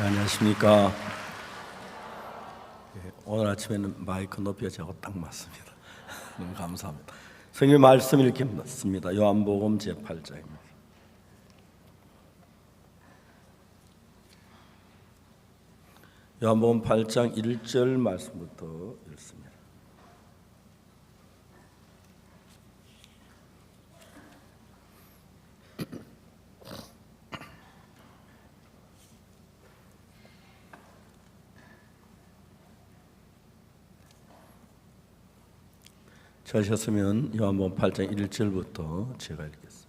안녕하십니까. 오늘 아침에는 마이크 높이가 제가 딱 맞습니다. 너무 감사합니다. 성경 말씀 읽겠습니다. 요한복음 제8장입니다. 요한복음 8장 1절 말씀부터 읽습니다. 찾으셨으면 요한복음 8장 1절부터 제가 읽겠습니다.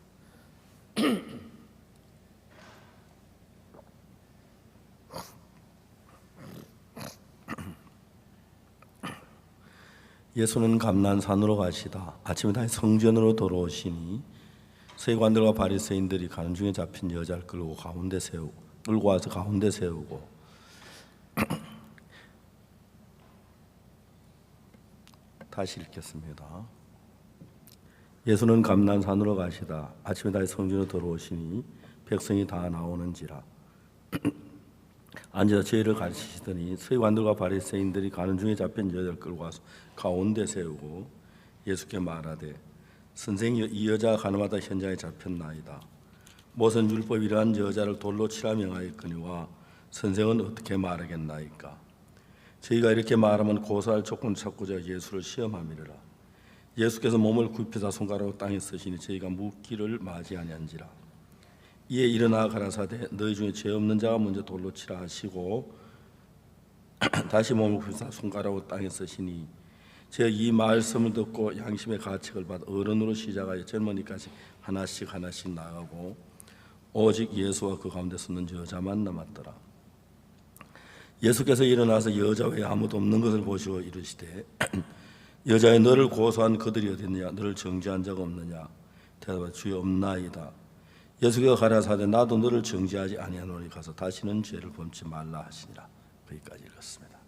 예수는 감난산으로 가시다 아침에 다시 성전으로 돌아오시니 서기관들과 바리새인들이 가는 중에 잡힌 여자를 끌고 와서 가운데 세우고 다시 읽겠습니다. 예수는 감난산으로 가시다 아침에 다시 성전으로 돌아오시니 백성이 다 나오는지라 앉아서 죄를 가르치시더니 서기관들과 바리새인들이 가는 중에 잡힌 여자를 끌고 와서 가운데 세우고 예수께 말하되 선생님, 이 여자가 가늠하다 현장에 잡혔나이다. 모세는 율법이 이러한 여자를 돌로 치라 명하였거니와 선생은 어떻게 말하겠나이까. 저희가 이렇게 말하면 고소할 조건을 찾고자 예수를 시험함이라. 예수께서 몸을 굽히사 손가락으로 땅에 쓰시니 저희가 묻기를 맞이 아니한지라. 이에 일어나 가라사대 너희 중에 죄 없는 자가 먼저 돌로 치라 하시고 다시 몸을 굽히사 손가락으로 땅에 쓰시니 제가 이 말씀을 듣고 양심의 가책을 받아 어른으로 시작하여 젊은이까지 하나씩 나가고 오직 예수와 그 가운데 서는 여자만 남았더라. 예수께서 일어나서 여자 외에 아무도 없는 것을 보시고 이르시되 여자여, 너를 고소한 그들이 어디 있느냐? 너를 정죄한 자가 없느냐? 대답하되 주여 없나이다. 예수께서 가라사대 나도 너를 정죄하지 아니하노니 가서 다시는 죄를 범치 말라 하시니라. 거기까지 읽었습니다.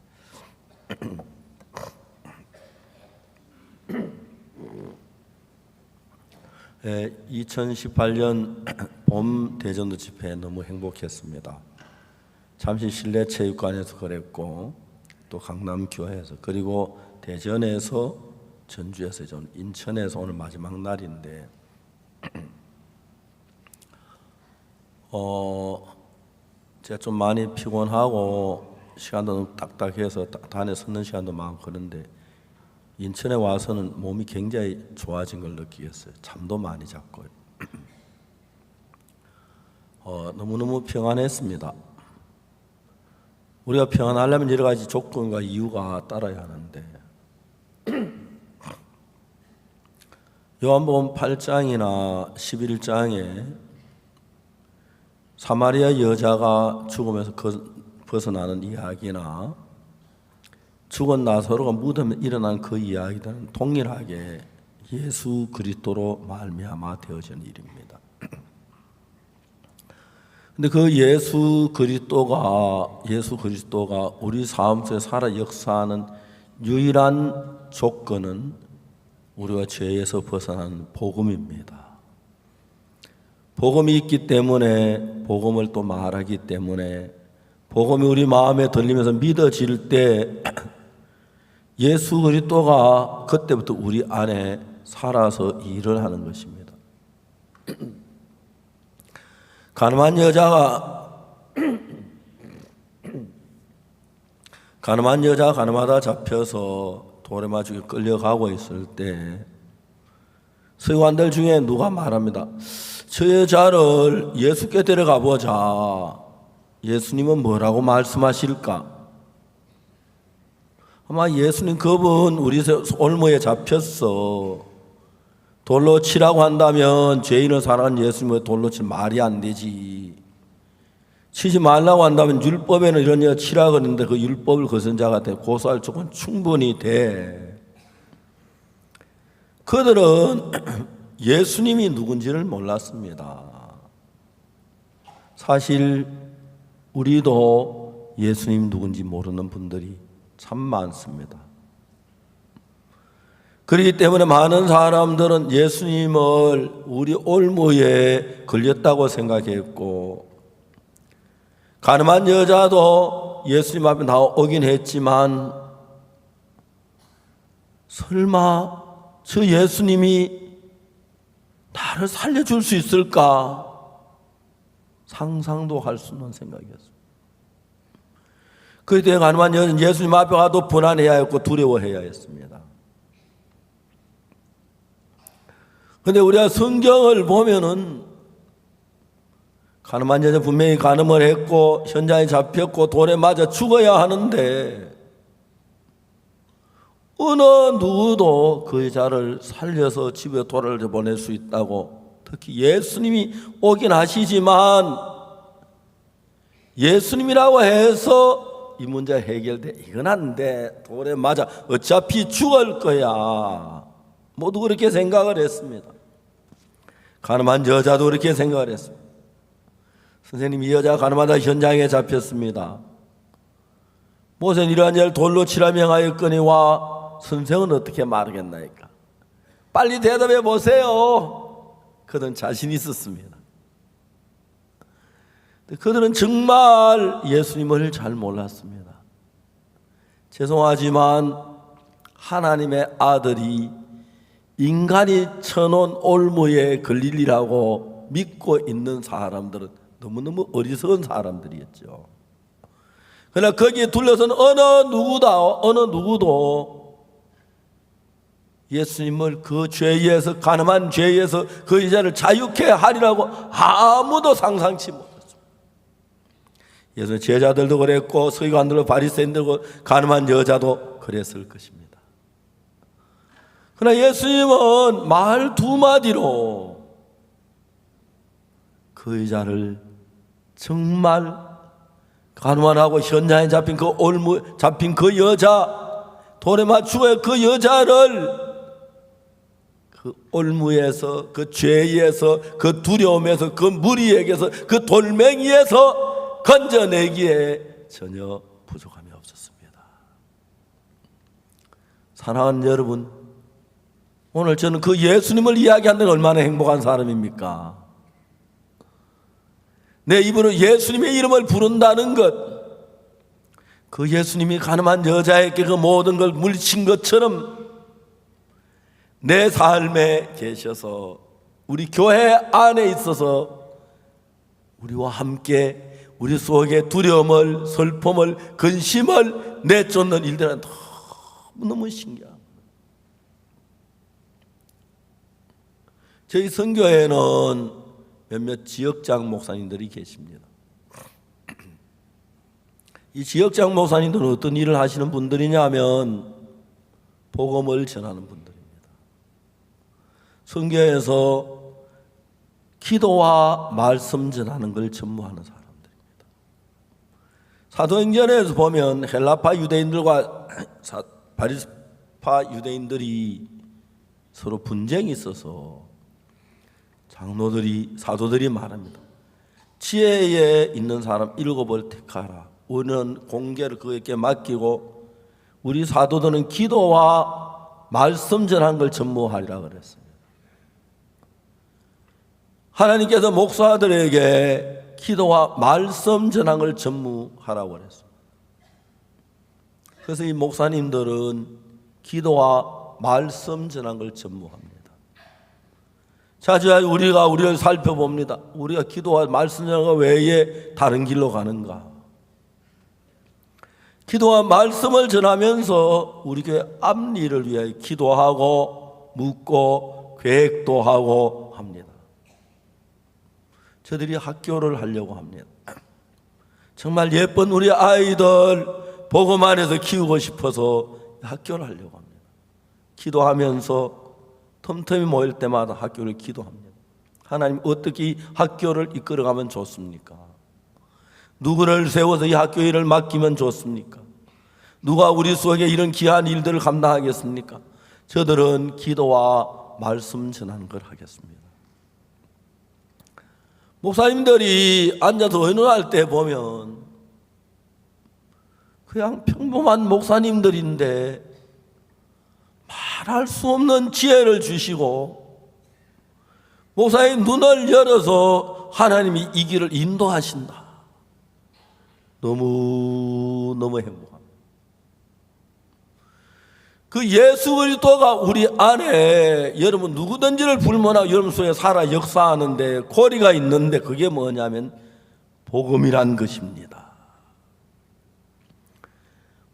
2018년 봄 대전도 집회 너무 행복했습니다. 잠시 실내 체육관에서 그랬고 또 강남 교회에서 그리고 대전에서 전주에서 좀 인천에서 오늘 마지막 날인데 제가 좀 많이 피곤하고 시간도 너무 딱딱해서 단에 섰는 시간도 많고 그런데 인천에 와서는 몸이 굉장히 좋아진 걸 느끼겠어요. 잠도 많이 잤고요. 너무너무 평안했습니다. 우리가 평안하려면 여러 가지 조건과 이유가 따라야 하는데 요한복음 8장이나 11장에 사마리아 여자가 죽음에서 벗어나는 이야기나 죽은 나사로가 무덤에 일어난 그 이야기들은 동일하게 예수 그리스도로 말미암아 되어진 일입니다. 근데 그 예수 그리스도가 우리 삶 속에 살아 역사하는 유일한 조건은 우리가 죄에서 벗어나는 복음입니다. 복음이 있기 때문에 복음을 또 말하기 때문에 복음이 우리 마음에 들리면서 믿어질 때 예수 그리스도가 그때부터 우리 안에 살아서 일을 하는 것입니다. 가늠한 여자가 가늠하다 잡혀서 돌에 맞추게 끌려가고 있을 때 서기관들 중에 누가 말합니다. 저 여자를 예수께 데려가 보자. 예수님은 뭐라고 말씀하실까? 아마 예수님 그분 우리 올무에 잡혔어. 돌로 치라고 한다면 죄인을 사랑하는 예수님을 돌로 칠 말이 안 되지. 치지 말라고 한다면 율법에는 이런 여자 치라 그러는데 그 율법을 거스른 자가 돼 고소할 조건 충분히 돼. 그들은 예수님이 누군지를 몰랐습니다. 사실 우리도 예수님 누군지 모르는 분들이 참 많습니다. 그렇기 때문에 많은 사람들은 예수님을 우리 올무에 걸렸다고 생각했고 가늠한 여자도 예수님 앞에 나오긴 했지만 설마 저 예수님이 나를 살려줄 수 있을까? 상상도 할 수 없는 생각이었습니다. 그때 가늠한 여자는 예수님 앞에 가도 불안해야 했고 두려워해야 했습니다. 그런데 우리가 성경을 보면은 가늠한 여자 분명히 간음을 했고 현장에 잡혔고 돌에 맞아 죽어야 하는데 어느 누구도 그 여자를 살려서 집에 돌아보낼 수 있다고, 특히 예수님이 오긴 하시지만 예수님이라고 해서 이 문제 해결돼, 이건 안 돼, 돌에 맞아 어차피 죽을 거야, 모두 그렇게 생각을 했습니다. 가늠한 여자도 그렇게 생각을 했습니다. 선생님, 이 여자가 가늠하다 현장에 잡혔습니다. 모세는 이러한 일을 돌로 치라 명하였거니와 선생은 어떻게 말하겠나이까? 빨리 대답해 보세요. 그들은 자신 있었습니다. 그들은 정말 예수님을 잘 몰랐습니다. 죄송하지만 하나님의 아들이 인간이 쳐놓은 올무에 걸리리라고 믿고 있는 사람들은 너무너무 어리석은 사람들이었죠. 그러나 거기에 둘러서는 어느 누구도 예수님을 그 죄에서, 가늠한 죄에서 그 여자를 자유케 하리라고 아무도 상상치 못했습니다. 예수님 제자들도 그랬고 서기관들도 바리새인들도 가늠한 여자도 그랬을 것입니다. 그러나 예수님은 말 두 마디로 그 여자를 정말 가늠하고 현장에 잡힌 그 여자, 돌에 맞추고 그 여자를 그 올무에서, 그 죄에서, 그 두려움에서, 그 무리에게서, 그 돌멩이에서 건져내기에 전혀 부족함이 없었습니다. 사랑하는 여러분, 오늘 저는 그 예수님을 이야기하는 게 얼마나 행복한 사람입니까? 내 입으로 예수님의 이름을 부른다는 것, 그 예수님이 가늠한 여자에게 그 모든 걸 물리친 것처럼 내 삶에 계셔서 우리 교회 안에 있어서 우리와 함께 우리 속에 두려움을, 슬픔을, 근심을 내쫓는 일들은 너무너무 신기합니다. 저희 선교회는 몇몇 지역장 목사님들이 계십니다. 이 지역장 목사님들은 어떤 일을 하시는 분들이냐면 복음을 전하는 분들입니다. 선교회에서 기도와 말씀 전하는 걸 전무하는 사람들입니다. 사도행전에서 보면 헬라파 유대인들과 바리새파 유대인들이 서로 분쟁이 있어서 사도들이 말합니다. 지혜에 있는 사람 7을 택하라. 우리는 공개를 그에게 맡기고 우리 사도들은 기도와 말씀 전하는 걸 전무하리라 그랬습니다. 하나님께서 목사들에게 기도와 말씀 전하는 걸 전무하라고 그랬습니다. 그래서 이 목사님들은 기도와 말씀 전하는 걸 전무합니다. 자주 우리를 살펴봅니다. 우리가 기도와 말씀 전하는 것 외에 다른 길로 가는가? 기도와 말씀을 전하면서 우리 교회 앞일을 위하여 기도하고 묻고 계획도 하고 합니다. 저들이 학교를 하려고 합니다. 정말 예쁜 우리 아이들 복음 안에서 키우고 싶어서 학교를 하려고 합니다. 기도하면서 틈틈이 모일 때마다 학교를 기도합니다. 하나님, 어떻게 이 학교를 이끌어가면 좋습니까? 누구를 세워서 이 학교 일을 맡기면 좋습니까? 누가 우리 속에 이런 귀한 일들을 감당하겠습니까? 저들은 기도와 말씀 전하는 걸 하겠습니다. 목사님들이 앉아서 의논할 때 보면 그냥 평범한 목사님들인데 말할 수 없는 지혜를 주시고 목사의 눈을 열어서 하나님이 이 길을 인도하신다. 너무너무 행복합니다. 그 예수 그리스도가 우리 안에 여러분 누구든지를 불문하고 여러분 속에 살아 역사하는데 고리가 있는데 그게 뭐냐면 복음이란 것입니다.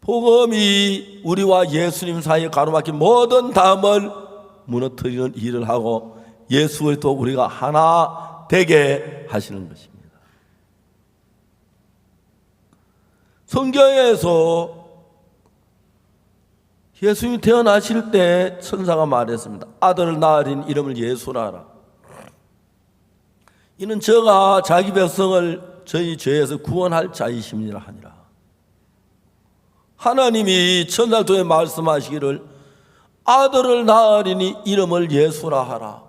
복음이 우리와 예수님 사이에 가로막힌 모든 담을 무너뜨리는 일을 하고 예수 그리스도 우리가 하나 되게 하시는 것입니다. 성경에서 예수님이 태어나실 때 천사가 말했습니다. 아들을 낳으린 이름을 예수라 하라. 이는 저가 자기 백성을 저희 죄에서 구원할 자이심이라 하니라. 하나님이 천사를 통해 말씀하시기를 아들을 낳으리니 이름을 예수라 하라.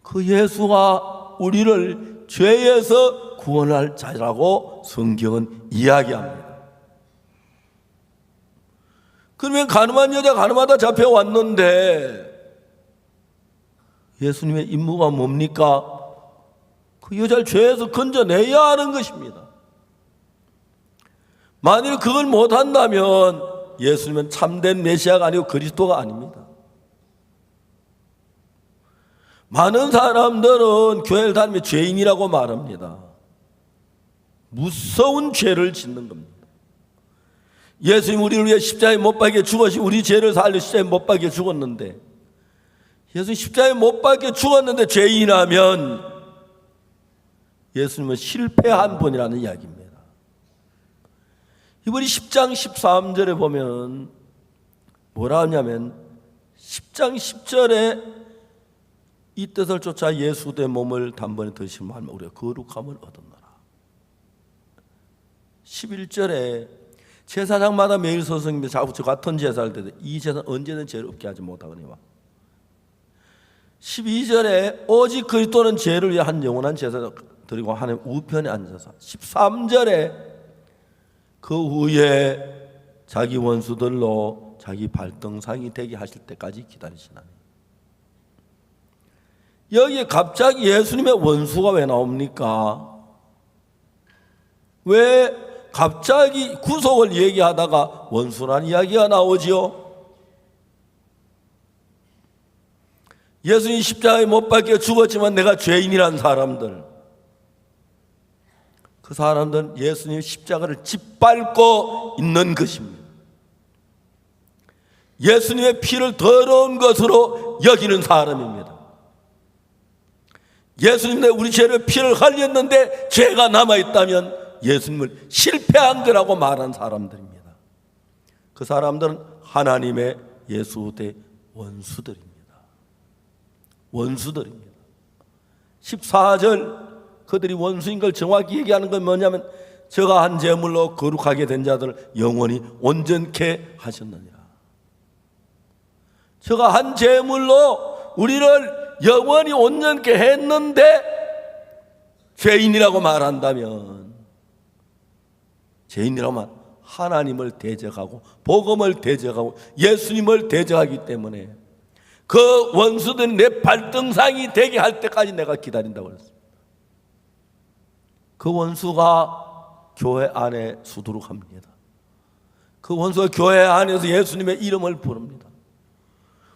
그 예수가 우리를 죄에서 구원할 자라고 성경은 이야기합니다. 그러면 가늠한 여자 가늠하다 잡혀왔는데 예수님의 임무가 뭡니까? 그 여자를 죄에서 건져내야 하는 것입니다. 만일 그걸 못한다면 예수님은 참된 메시아가 아니고 그리스도가 아닙니다. 많은 사람들은 교회를 다니며 죄인이라고 말합니다. 무서운 죄를 짓는 겁니다. 예수님 우리를 위해 십자가에 못 박혀 죽으시 우리 죄를 살려 십자가에 못 박혀 죽었는데 예수님 십자가에 못 박혀 죽었는데 죄인이라면 예수님은 실패한 분이라는 이야기입니다. 이번에 10장 13절에 보면 뭐라 하냐면 10장 10절에 이 뜻을 쫓아 예수 된 몸을 단번에 드시면 하면 우리가 거룩함을 얻었노라. 11절에 제사장마다 매일 서성이며 자꾸 저 같은 제사를 드려 이 제사는 언제든 죄를 없게 하지 못하거니와. 12절에 오직 그리스도는 죄를 위해 한 영원한 제사를 드리고 하나님 우편에 앉아서 13절에 그 후에 자기 원수들로 자기 발등상이 되게 하실 때까지 기다리시나니. 여기에 갑자기 예수님의 원수가 왜 나옵니까? 왜 갑자기 구속을 얘기하다가 원수란 이야기가 나오지요? 예수님 십자가에 못 박혀 죽었지만 내가 죄인이란 사람들, 그 사람들은 예수님 십자가를 짓밟고 있는 것입니다. 예수님의 피를 더러운 것으로 여기는 사람입니다. 예수님 내 우리 죄를 피를 흘렸는데 죄가 남아있다면 예수님을 실패한 거라고 말한 사람들입니다. 그 사람들은 하나님의 예수 대 원수들입니다. 원수들입니다. 14절 그들이 원수인 걸 정확히 얘기하는 건 뭐냐면 저가 한 제물로 거룩하게 된 자들을 영원히 온전케 하셨느니라. 저가 한 제물로 우리를 영원히 온전케 했는데 죄인이라고 말한다면 죄인이라고 말 하나님을 대적하고 복음을 대적하고 예수님을 대적하기 때문에 그 원수들은 내 발등상이 되게 할 때까지 내가 기다린다고 그랬습니다. 그 원수가 교회 안에 수두룩합니다. 그 원수가 교회 안에서 예수님의 이름을 부릅니다.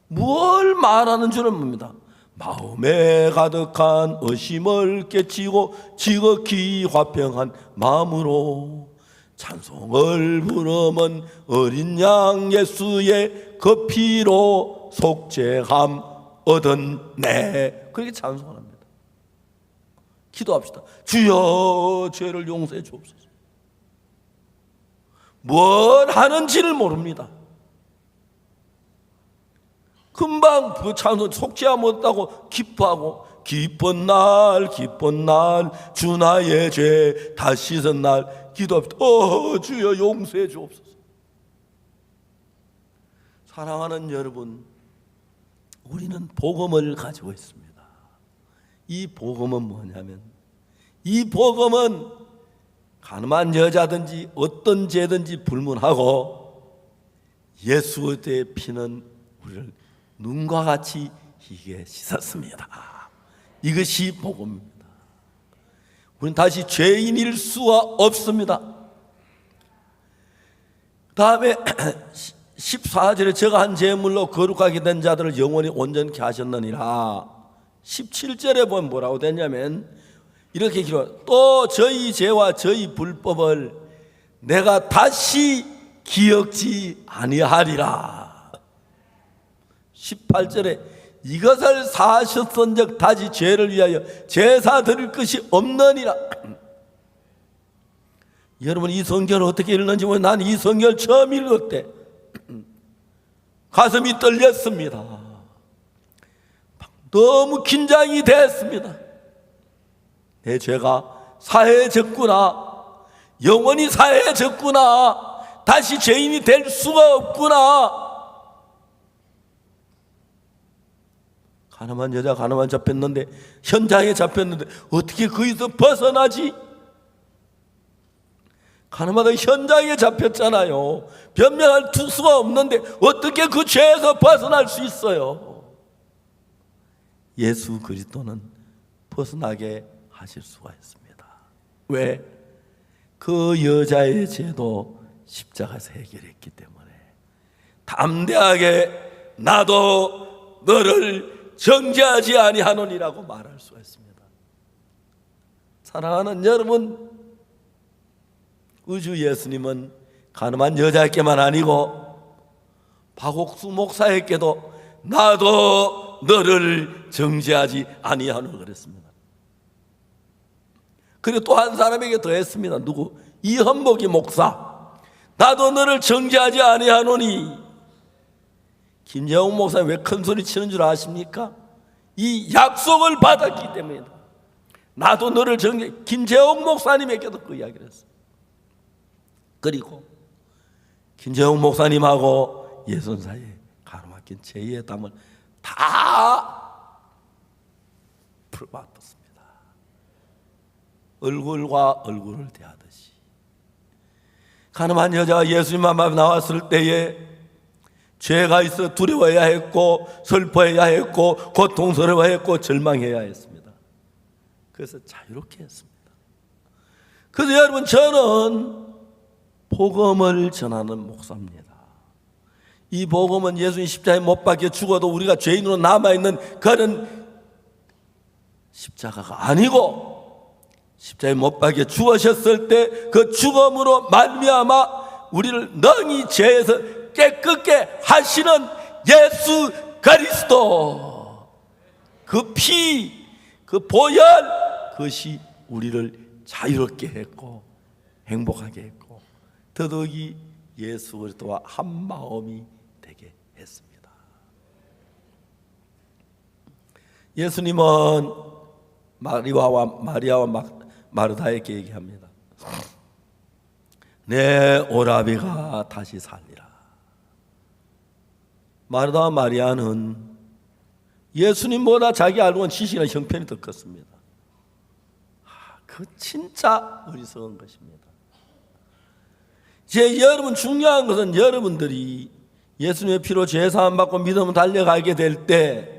뭘 말하는 줄은 뭡니다. 마음에 가득한 의심을 깨치고 지극히 화평한 마음으로 찬송을 부르면 어린 양 예수의 그 피로 속죄함 얻었네. 그렇게 찬송합니다. 기도합시다. 주여 죄를 용서해 주옵소서. 뭘 하는지를 모릅니다. 금방 그 찬송 속죄함 얻었다고 기뻐하고 기쁜 날 주 나의 죄 다 씻은 날 기도합시다. 주여 용서해 주옵소서. 사랑하는 여러분, 우리는 복음을 가지고 있습니다. 이 복음은 뭐냐면 이 복음은 가늠한 여자든지 어떤 죄든지 불문하고 예수 그리스도의 피는 우리를 눈과 같이 희게 씻었습니다. 이것이 복음입니다. 우리는 다시 죄인일 수가 없습니다. 다음에 14절에 제가 한 제물로 거룩하게 된 자들을 영원히 온전케 하셨느니라. 17절에 보면 뭐라고 되냐면 이렇게 기록해요. 또 저희 죄와 저희 불법을 내가 다시 기억지 아니하리라. 18절에 이것을 사하셨은즉 다시 죄를 위하여 제사 드릴 것이 없느니라. 여러분 이 성경을 어떻게 읽는지 모르겠는데 난 이 성경을 처음 읽을 때 가슴이 떨렸습니다. 너무 긴장이 됐습니다. 내 죄가 사해졌구나. 영원히 사해졌구나. 다시 죄인이 될 수가 없구나. 가늠한 여자 가늠한 잡혔는데 현장에 잡혔는데 어떻게 거기서 벗어나지? 가늠하다 현장에 잡혔잖아요. 변명할 수가 없는데 어떻게 그 죄에서 벗어날 수 있어요? 예수 그리스도는 벗어나게 하실 수가 있습니다. 왜? 그 여자의 죄도 십자가에서 해결했기 때문에 담대하게 나도 너를 정죄하지 아니하노니라고 말할 수가 있습니다. 사랑하는 여러분, 우주 예수님은 가늠한 여자에게만 아니고 박옥수 목사에게도 나도 너를 정죄하지 아니하노 그랬습니다. 그리고 또 한 사람에게 더 했습니다. 누구? 이헌복이 목사, 나도 너를 정죄하지 아니하노니. 김재홍 목사 왜 큰 소리 치는 줄 아십니까? 이 약속을 받았기 때문이다. 나도 너를 정죄. 김재홍 목사님에게도 그 이야기를 했어요. 그리고 김재홍 목사님하고 예수님 사이에 가로막힌 죄의 담을 다 풀어봤습니다. 얼굴과 얼굴을 대하듯이. 가늠한 여자가 예수님 앞에 나왔을 때에 죄가 있어 두려워해야 했고 슬퍼해야 했고 고통스러워야 했고 절망해야 했습니다. 그래서 자유롭게 했습니다. 그래서 여러분 저는 복음을 전하는 목사입니다. 이 복음은 예수님 십자가에 못 박혀 죽어도 우리가 죄인으로 남아있는 그런 십자가가 아니고 십자가에 못 박혀 죽으셨을 때 그 죽음으로 말미암아 우리를 능히 죄에서 깨끗게 하시는 예수 그리스도, 그 피, 그 보혈, 그것이 우리를 자유롭게 했고 행복하게 했고 더더욱이 예수 그리스도와 한 마음이 되게 했습니다. 예수님은 마리아와 마르다에게 얘기합니다. 내 오라비가 다시 살리라. 마르다와 마리아는 예수님보다 자기 알고는 지식이나 형편이 더 컸습니다. 그 진짜 어리석은 것입니다. 이제 여러분 중요한 것은 여러분들이 예수님의 피로 죄사함 받고 믿음을 달려가게 될 때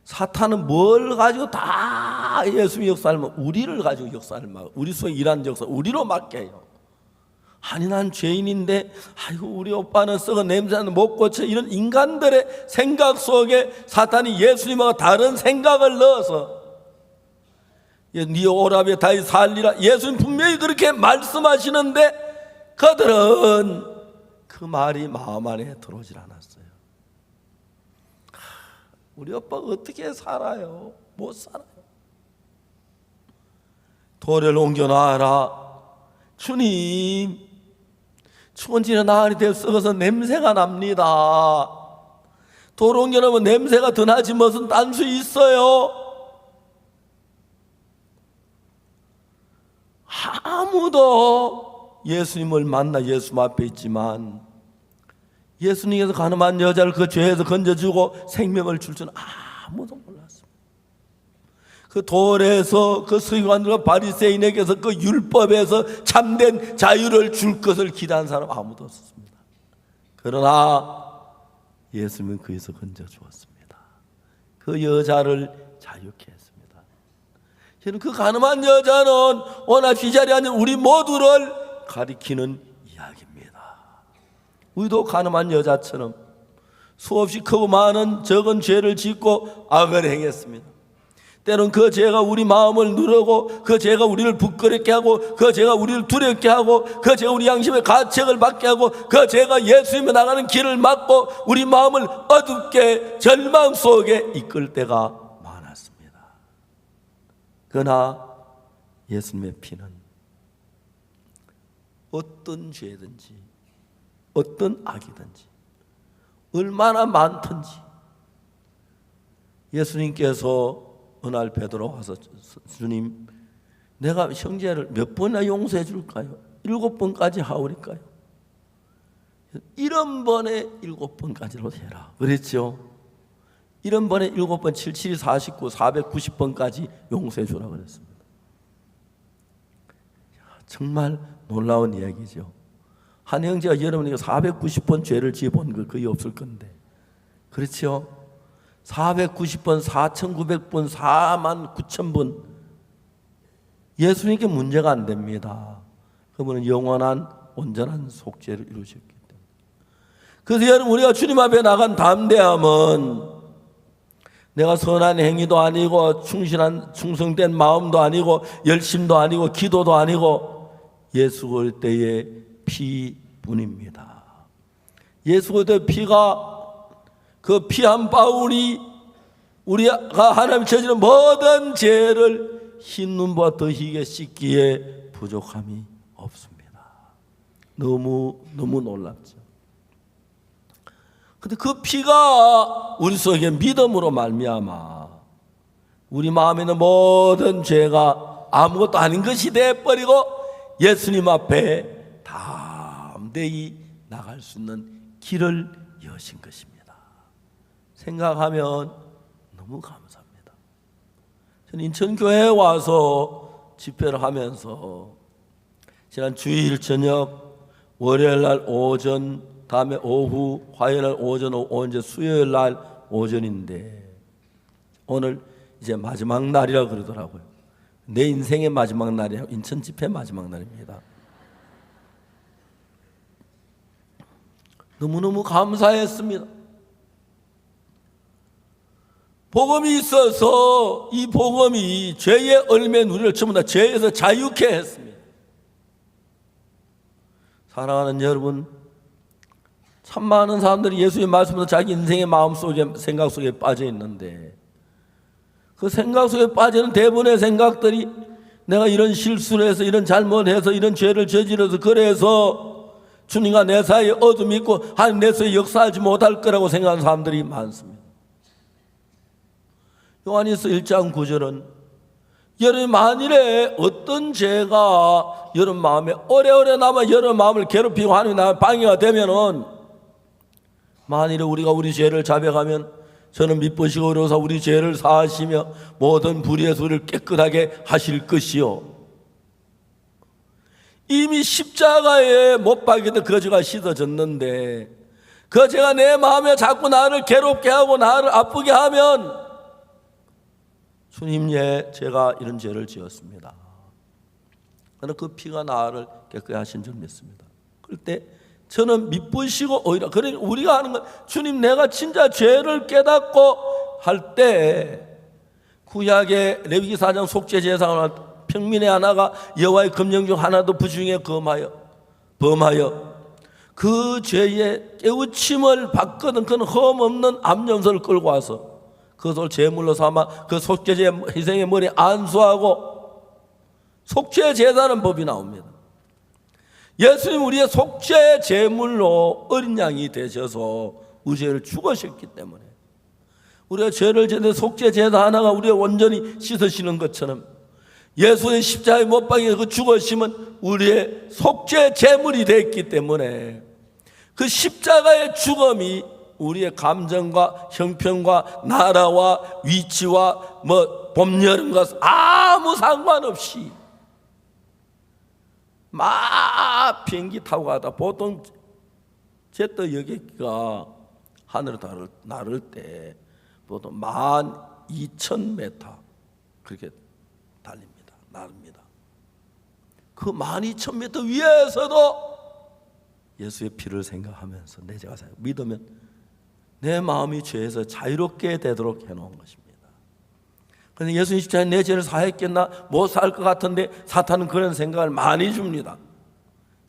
사탄은 뭘 가지고 다 예수님의 역사를 우리를 가지고 역사를 막 우리 속에 일하는 역사 우리로 맡게 해요. 아니 난 죄인인데 아이고 우리 오빠는 썩은 냄새는 못 고쳐. 이런 인간들의 생각 속에 사탄이 예수님과 다른 생각을 넣어서 네 오라비에 다시 살리라. 예수님 분명히 그렇게 말씀하시는데 그들은 그 말이 마음 안에 들어오질 않았어요. 우리 오빠가 어떻게 살아요? 못 살아요. 돌을 옮겨놔라. 주님, 추운지는 나으리 되어 썩어서 냄새가 납니다. 돌 옮겨놓으면 냄새가 더 나지 무슨 딴 수 있어요? 아무도 예수님을 만나 예수 앞에 있지만 예수님께서 가늠한 여자를 그 죄에서 건져주고 생명을 줄 줄은 아무도 몰랐습니다. 그 돌에서 그 서기관들과 바리새인에게서 그 율법에서 참된 자유를 줄 것을 기대한 사람 아무도 없었습니다. 그러나 예수님은 거기서 건져주었습니다. 그 여자를 자유케 했습니다. 저는 그 가늠한 여자는 오늘 이 자리에 앉은 우리 모두를 가리키는 이야기입니다. 우리도 가늠한 여자처럼 수없이 크고 많은 적은 죄를 짓고 악을 행했습니다. 때론 그 죄가 우리 마음을 누르고 그 죄가 우리를 부끄럽게 하고 그 죄가 우리를 두렵게 하고 그 죄가 우리 양심의 가책을 받게 하고 그 죄가 예수님에 나가는 길을 막고 우리 마음을 어둡게 절망 속에 이끌 때가 많았습니다. 그러나 예수님의 피는 어떤 죄든지 어떤 악이든지 얼마나 많든지 예수님께서 어느 날 베드로 와서 주님, 내가 형제를 몇 번이나 용서해 줄까요? 7번까지 하오리까요? 70번에 7번까지로 해라. 그랬죠? 70번에 7번 77이 49, 490번까지 용서해 주라 그랬습니다. 정말 놀라운 이야기죠. 한 형제가 여러분에게 490번 죄를 지어본 거 거의 없을 건데, 그렇죠? 490번, 4,900번, 49,000번 예수님께 문제가 안 됩니다. 그분은 영원한 온전한 속죄를 이루셨기 때문에. 그래서 여러분, 우리가 주님 앞에 나간 담대함은 내가 선한 행위도 아니고 충성된 마음도 아니고 열심도 아니고 기도도 아니고 예수 그리스도의 피뿐입니다. 예수 그리스도의 피가, 그 피 한 방울이 우리가 하나님 저지른 모든 죄를 흰 눈보다 더 희게 씻기에 부족함이 없습니다. 너무 놀랍죠. 근데 그 피가 우리 속에 믿음으로 말미암아 우리 마음에 있는 모든 죄가 아무것도 아닌 것이 되어버리고 예수님 앞에 담대히 나갈 수 있는 길을 여신 것입니다. 생각하면 너무 감사합니다. 저는 인천교회에 와서 집회를 하면서 지난 주일 저녁, 월요일 날 오전, 다음에 오후, 화요일 날 오전, 이제 수요일 날 오전인데 오늘 이제 마지막 날이라고 그러더라고요. 내 인생의 마지막 날이에요. 인천 집회 마지막 날입니다. 너무너무 감사했습니다. 복음이 있어서 이 복음이 죄의 얼매인 우리를 전부 다 죄에서 자유케 했습니다. 사랑하는 여러분, 참 많은 사람들이 예수의 말씀으로 자기 인생의 마음속에, 생각 속에 빠져 있는데 그 생각 속에 빠지는 대부분의 생각들이 내가 이런 실수를 해서 이런 잘못해서 이런 죄를 저질러서 그래서 주님과 내 사이에 어둠이 있고 하나님 내 사이에 역사하지 못할 거라고 생각하는 사람들이 많습니다. 요한일서 1장 9절은 여러분 만일에 어떤 죄가 여러분 마음에 오래오래 남아 여러분 마음을 괴롭히고 하나님 나라에 방해가 되면은 만일에 우리가 우리 죄를 자백하면 저는 미쁘시고 의로우사 우리 죄를 사하시며 모든 불의에서 우리를 깨끗하게 하실 것이요. 이미 십자가에 못 박혀도 그 죄가 씻어졌는데 그 죄가 내 마음에 자꾸 나를 괴롭게 하고 나를 아프게 하면 주님, 제가 이런 죄를 지었습니다. 그러나 그 피가 나를 깨끗하게 하신 줄 믿습니다. 그럴 때 저는 미쁘시고 오히려 그러니 우리가 하는 건 주님, 내가 진짜 죄를 깨닫고 할 때 구약의 레위기 4장 속죄 제사를 평민의 하나가 여호와의 금령 중 하나도 부중에 범하여 그 죄의 깨우침을 받거든 그는 흠 없는 암염소를 끌고 와서 그것을 제물로 삼아 그 속죄 희생의 머리에 안수하고 속죄 제사는 법이 나옵니다. 예수님 우리의 속죄 제물로 어린 양이 되셔서 우리 죄를 죽으셨기 때문에 우리가 죄를 지는 속죄 제사 하나가 우리를 온전히 씻으시는 것처럼 예수의 십자가에 못 박혀 그 죽으심은 우리의 속죄 제물이 됐기 때문에 그 십자가의 죽음이 우리의 감정과 형편과 나라와 위치와 봄 여름과 아무 상관없이 막 비행기 타고 가다 보통 제트 여객기가 하늘을 나를 때 보통 12,000m 그렇게 달립니다. 나릅니다. 그 12,000m 위에서도 예수의 피를 생각하면서 내 제가 믿으면 내 마음이 죄에서 자유롭게 되도록 해놓은 것입니다. 그런데 예수님 십자가에 내 죄를 사했겠나? 못 살 것 같은데 사탄은 그런 생각을 많이 줍니다.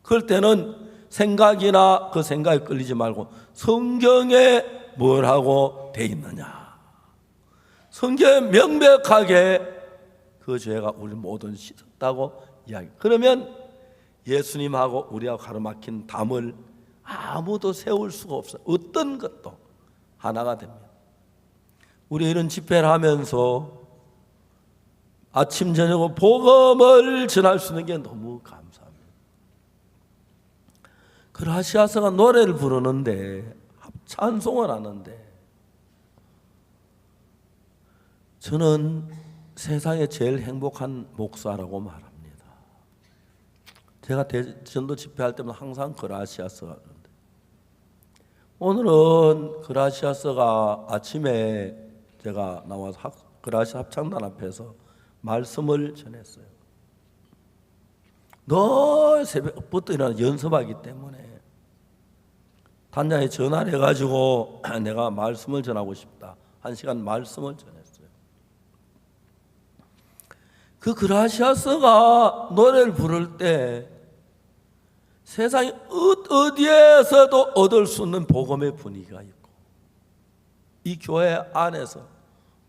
그럴 때는 생각이나 그 생각에 끌리지 말고 성경에 뭘 하고 돼 있느냐, 성경에 명백하게 그 죄가 우리 모든 씻었다고 이야기. 그러면 예수님하고 우리하고 가로막힌 담을 아무도 세울 수가 없어요. 어떤 것도 하나가 됩니다. 우리 이런 집회를 하면서 아침 저녁으로 복음을 전할 수 있는 게 너무 감사합니다. 그라시아서가 노래를 부르는데, 찬송을 하는데, 저는 세상에 제일 행복한 목사라고 말합니다. 제가 전도 집회할 때마다 항상 그라시아서가 하는데, 오늘은 그라시아서가 아침에 제가 나와서 그라시아 합창단 앞에서 말씀을 전했어요. 늘 새벽부터 일어나 연습하기 때문에 단장에 전화를 해가지고 내가 말씀을 전하고 싶다. 1시간 말씀을 전했어요. 그 그라시아서가 노래를 부를 때 세상에 어디에서도 얻을 수 없는 복음의 분위기가 있고, 이 교회 안에서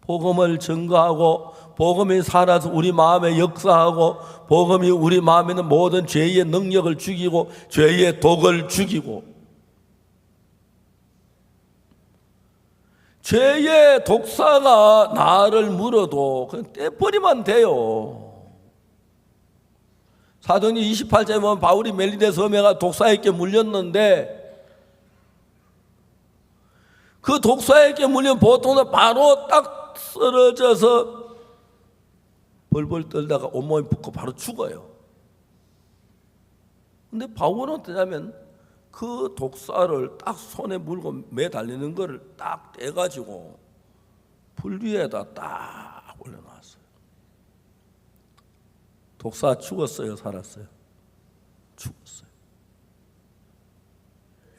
복음을 증거하고 복음이 살아서 우리 마음에 역사하고 복음이 우리 마음에 있는 모든 죄의 능력을 죽이고 죄의 독을 죽이고, 죄의 독사가 나를 물어도 그냥 떼버리면 돼요. 사도행전 28장에 보면 바울이 멜리데 섬에가 독사에게 물렸는데, 그 독사에게 물린 보통은 바로 딱 쓰러져서 벌벌 떨다가 온몸이 붓고 바로 죽어요. 근데 바울은 어떠냐면 그 독사를 딱 손에 물고 매달리는 거를 딱 떼가지고 불 위에다 딱 올려놨어요. 독사 죽었어요, 살았어요? 죽었어요.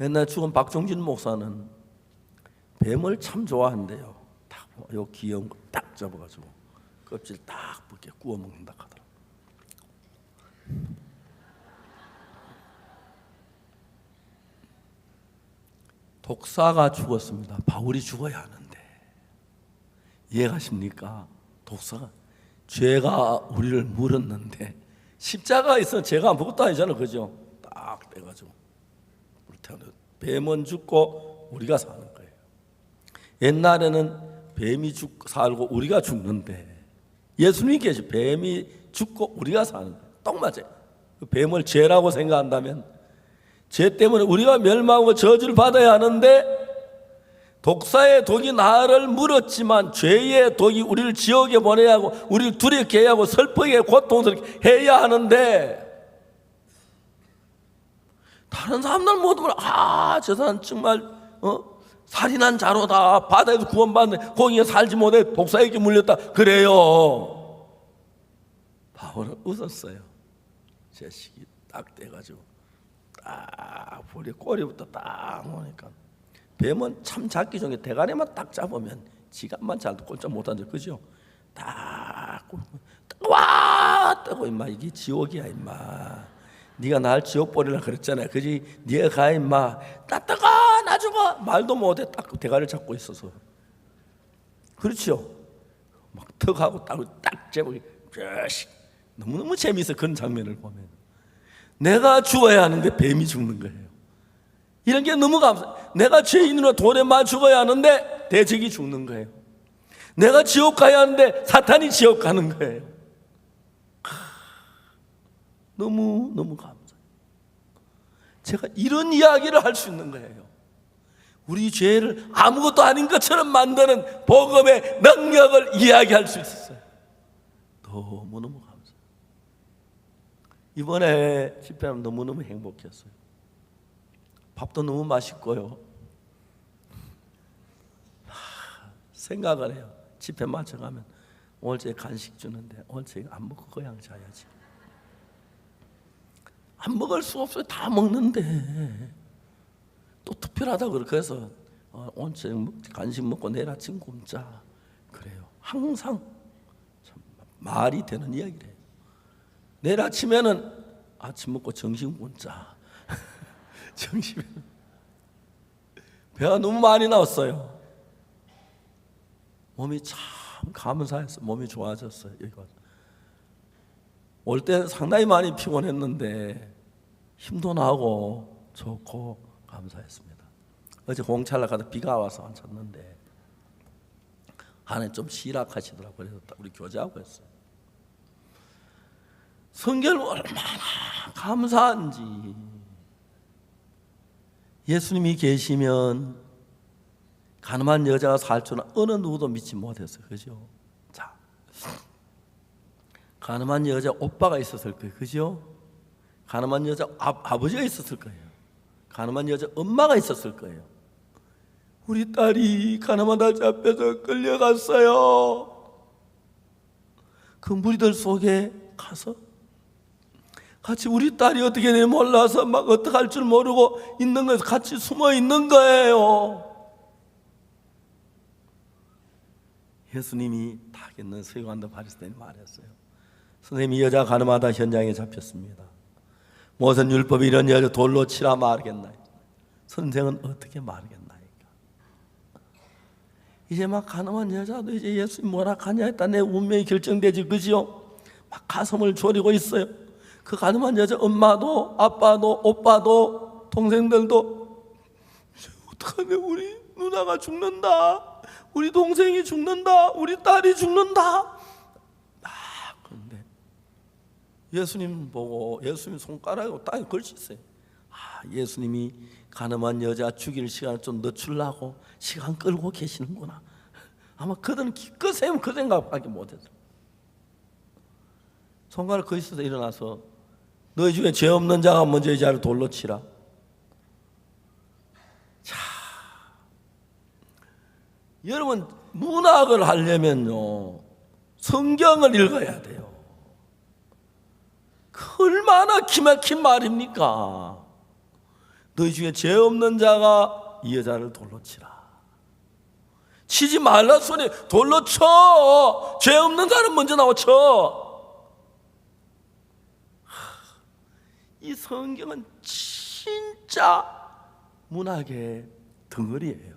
옛날 죽은 박종진 목사는 뱀을 참 좋아한대요. 딱 요 귀여운 거 딱 잡아가지고 껍질 딱 벗게 구워 먹는다 하더라고요. 독사가 죽었습니다. 바울이 죽어야 하는데, 이해가십니까? 독사가, 죄가 우리를 물었는데, 십자가에 있어서 죄가 아무것도 아니잖아요, 그죠? 딱 빼가지고 불태우는. 뱀은 죽고 우리가 사는 거예요. 옛날에는 뱀이 살고 우리가 죽는데, 예수님께서 뱀이 죽고 우리가 사는 거예요. 딱 맞아요. 뱀을 죄라고 생각한다면 죄 때문에 우리가 멸망하고 저주를 받아야 하는데, 독사의 독이 나를 물었지만 죄의 독이 우리를 지옥에 보내야 하고 우리를 두렵게 해야 하고 슬프게 고통스럽게 해야 하는데, 다른 사람들 모두 저 사람 정말 살인한 자로다, 바다에서 구원받는 공의에 살지 못해 독사에게 물렸다 그래요. 바울은 웃었어요. 제식이 딱 떼가지고 딱 불에 꼬리부터 딱 오니까, 뱀은 참 잡기 좋은 게 대가리만 딱 잡으면 지갑만 잘 꼴짝 못하죠, 그죠? 딱 와 뜨고, 임마 이게 지옥이야, 임마. 네가 날 지옥 보내라 그랬잖아, 그지? 네가 가, 임마. 따따가 나 죽어. 말도 못해. 딱 대가리를 잡고 있어서. 그렇죠? 막 턱하고 딱 재보기 너무너무 재미있어, 그런 장면을 보면. 내가 죽어야 하는데 뱀이 죽는 거예요. 이런 게 너무 감사해요. 내가 죄인으로 돌에 맞 죽어야 하는데 대적이 죽는 거예요. 내가 지옥 가야 하는데 사탄이 지옥 가는 거예요. 너무 감사해요. 제가 이런 이야기를 할 수 있는 거예요. 우리 죄를 아무것도 아닌 것처럼 만드는 복음의 능력을 이야기할 수 있었어요. 너무너무 감사해요. 이번에 집회하면 너무너무 행복했어요. 밥도 너무 맛있고요. 생각을 해요. 집회 마쳐가면 오늘 제 간식 주는데 오늘 제가 안 먹고 그냥 자야지. 안 먹을 수 없어요. 다 먹는데 또 특별하다고 그래서 오늘 제 간식 먹고 내일 아침 굶자 그래요. 항상 참 말이 되는 이야기를 해요. 내일 아침에는 아침 먹고 점심 굶자. 점심에 배가 너무 많이 나왔어요. 몸이 참 감사해서 몸이 좋아졌어요. 올 때 상당히 많이 피곤했는데 힘도 나고 좋고 감사했습니다. 어제 공찰을 가다 비가 와서 안 쳤는데 안에 좀 시락하시더라고요. 그래서 우리 교제하고 했어요. 성결 얼마나 감사한지. 예수님이 계시면 가늠한 여자가 살 줄은 어느 누구도 믿지 못했어요. 그죠? 자, 가늠한 여자 오빠가 있었을 거예요. 그죠? 가늠한 여자 아버지가 있었을 거예요. 가늠한 여자 엄마가 있었을 거예요. 우리 딸이 가늠한 여자 앞에서 끌려갔어요. 그 무리들 속에 가서 같이 우리 딸이 어떻게 되는지 몰라서 막 어떻게 할 줄 모르고 있는 거에서 같이 숨어 있는 거예요. 예수님이 딱 있는 서기관들 바리새인이 말했어요. 선생님이 여자 가늠하다 현장에 잡혔습니다. 모세는 율법이 이런 여자 돌로 치라 말겠나요? 선생은 어떻게 말겠나이까? 이제 막 가늠한 여자도 이제 예수님 뭐라 하냐 했다 내 운명이 결정되지 그지요? 막 가슴을 졸이고 있어요. 그 가늠한 여자 엄마도 아빠도 오빠도 동생들도 어떡하냐 우리 누나가 죽는다. 우리 동생이 죽는다. 우리 딸이 죽는다. 그런데 예수님 보고 예수님 손가락으로 땅에 걸쳤어요. 예수님이 가늠한 여자 죽일 시간을 좀 늦추려고 시간 끌고 계시는구나. 아마 그들은 기껏 세우면 그 생각밖에 못했어요. 손가락 거기서 일어나서 너희 중에 죄 없는 자가 먼저 이 자를 돌로 치라. 자, 여러분 문학을 하려면요 성경을 읽어야 돼요. 얼마나 기막힌 말입니까? 너희 중에 죄 없는 자가 이 여자를 돌로 치라. 치지 말라 소리 돌로 쳐. 죄 없는 자는 먼저 나와 쳐. 이 성경은 진짜 문학의 덩어리예요.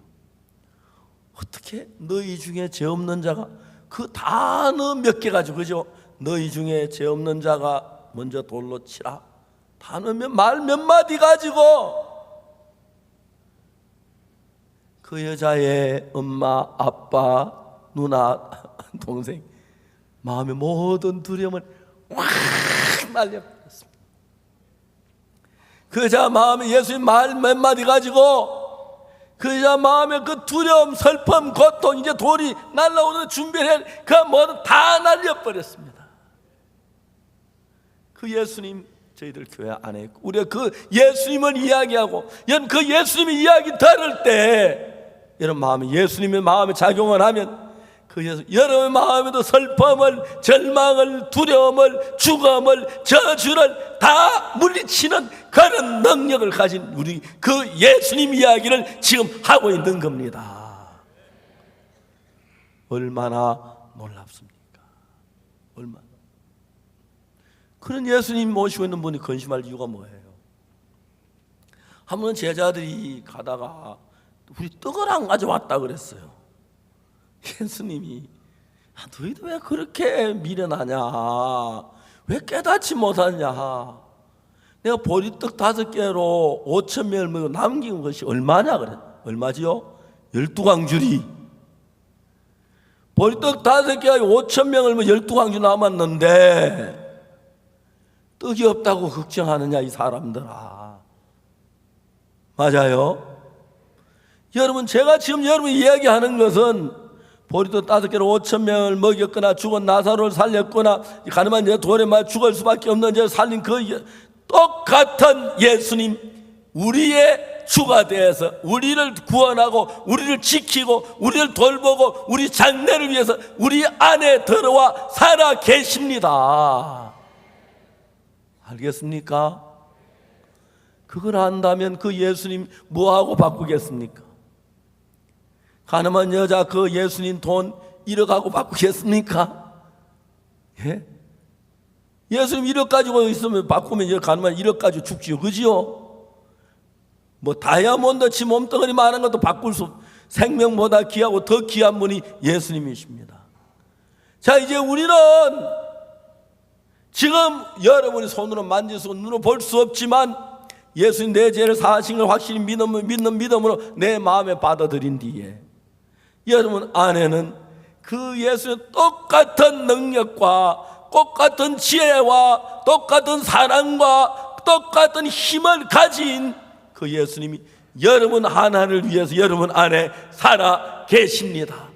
어떻게 너희 중에 죄 없는 자가 그 단어 몇 개 가지고 그죠? 너희 중에 죄 없는 자가 먼저 돌로 치라. 단어 말 몇 마디 가지고 그 여자의 엄마, 아빠, 누나, 동생 마음의 모든 두려움을 확 날려버렸습니다. 그 여자 마음에 예수님 말 몇 마디 가지고 그 여자 마음에 그 두려움, 슬픔, 고통 이제 돌이 날라오는 준비를 그 모든 다 날려버렸습니다. 그 예수님 저희들 교회 안에 있고 우리가 그 예수님을 이야기하고 그 예수님의 이야기 들을 때 여러분 마음에 예수님의 마음에 작용을 하면 그 여러분의 마음에도 슬픔을, 절망을, 두려움을, 죽음을, 저주를 다 물리치는 그런 능력을 가진 우리 그 예수님 이야기를 지금 하고 있는 겁니다. 얼마나 놀랍습니까? 얼마나. 그런 예수님 모시고 있는 분이 근심할 이유가 뭐예요? 한 번은 제자들이 가다가 우리 떡을 안 가져왔다 그랬어요. 예수님이 너희들 왜 그렇게 미련하냐? 왜 깨닫지 못하냐? 내가 보리떡 5개로 5,000명을 먹고 남긴 것이 얼마냐 그래? 얼마지요? 12광주리. 보리떡 5개가 5,000명을 먹고 12광주 남았는데 떡이 없다고 걱정하느냐 이 사람들아. 맞아요? 여러분 제가 지금 여러분이 이야기하는 것은 보리떡 5개로 5,000명을 먹였거나 죽은 나사로를 살렸거나 가늠한 여자 돌에 맞아 죽을 수밖에 없는 자 살린 그 똑같은 예수님, 우리의 주가 되어서 우리를 구원하고 우리를 지키고 우리를 돌보고 우리 장래를 위해서 우리 안에 들어와 살아 계십니다. 알겠습니까? 그걸 안다면 그 예수님 뭐하고 바꾸겠습니까? 가늠한 여자 그 예수님 돈 1억하고 바꾸겠습니까? 예? 예수님 1억 가지고 있으면 바꾸면 가늠한 1억 가지고 죽지요, 그지요? 뭐 다이아몬드 지 몸덩어리 많은 것도 바꿀 수, 생명보다 귀하고 더 귀한 분이 예수님이십니다. 자, 이제 우리는 지금 여러분이 손으로 만질 수, 눈으로 볼 수 없지만 예수님 내 죄를 사하신 걸 확실히 믿는 믿음으로 내 마음에 받아들인 뒤에 여러분 안에는 그 예수의 똑같은 능력과 똑같은 지혜와 똑같은 사랑과 똑같은 힘을 가진 그 예수님이 여러분 하나를 위해서 여러분 안에 살아 계십니다.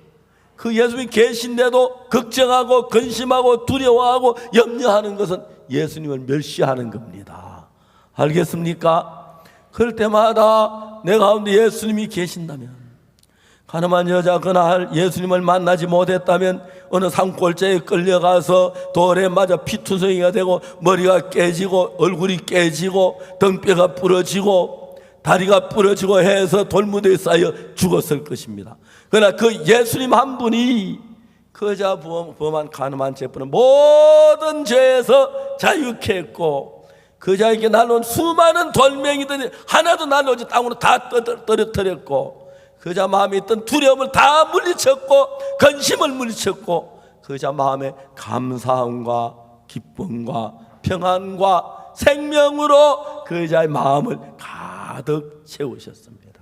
그 예수님이 계신데도 걱정하고 근심하고 두려워하고 염려하는 것은 예수님을 멸시하는 겁니다. 알겠습니까? 그럴 때마다 내 가운데 예수님이 계신다면, 가늠한 여자 그날 예수님을 만나지 못했다면 어느 산골짜기에 끌려가서 돌에 맞아 피투성이가 되고 머리가 깨지고 얼굴이 깨지고 등뼈가 부러지고 다리가 부러지고 해서 돌무대에 쌓여 죽었을 것입니다. 그러나 그 예수님 한 분이 그 여자 범한 가늠한 죄뿐은 모든 죄에서 자유케 했고 그 자에게 날라온 수많은 돌멩이들이 하나도 날라오지 땅으로 다 떨어뜨렸고 그 자 마음에 있던 두려움을 다 물리쳤고 근심을 물리쳤고 그 자 마음에 감사함과 기쁨과 평안과 생명으로 그 자의 마음을 가득 채우셨습니다.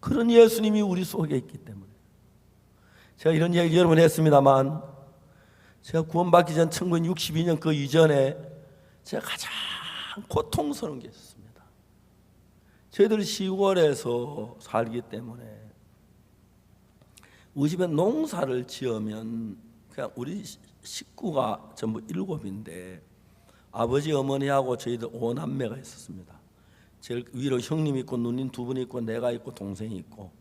그런 예수님이 우리 속에 있기 때문에 제가 이런 얘기 여러 번 했습니다만, 제가 구원받기 전 1962년 그 이전에 제가 가장 고통스러운 게 있었습니다. 저희들 시골에서 살기 때문에 우리 집에 농사를 지으면 그냥 우리 식구가 전부 7인데 아버지 어머니하고 저희들 5남매가 있었습니다. 제일 위로 형님 있고 누님 2분 있고 내가 있고 동생이 있고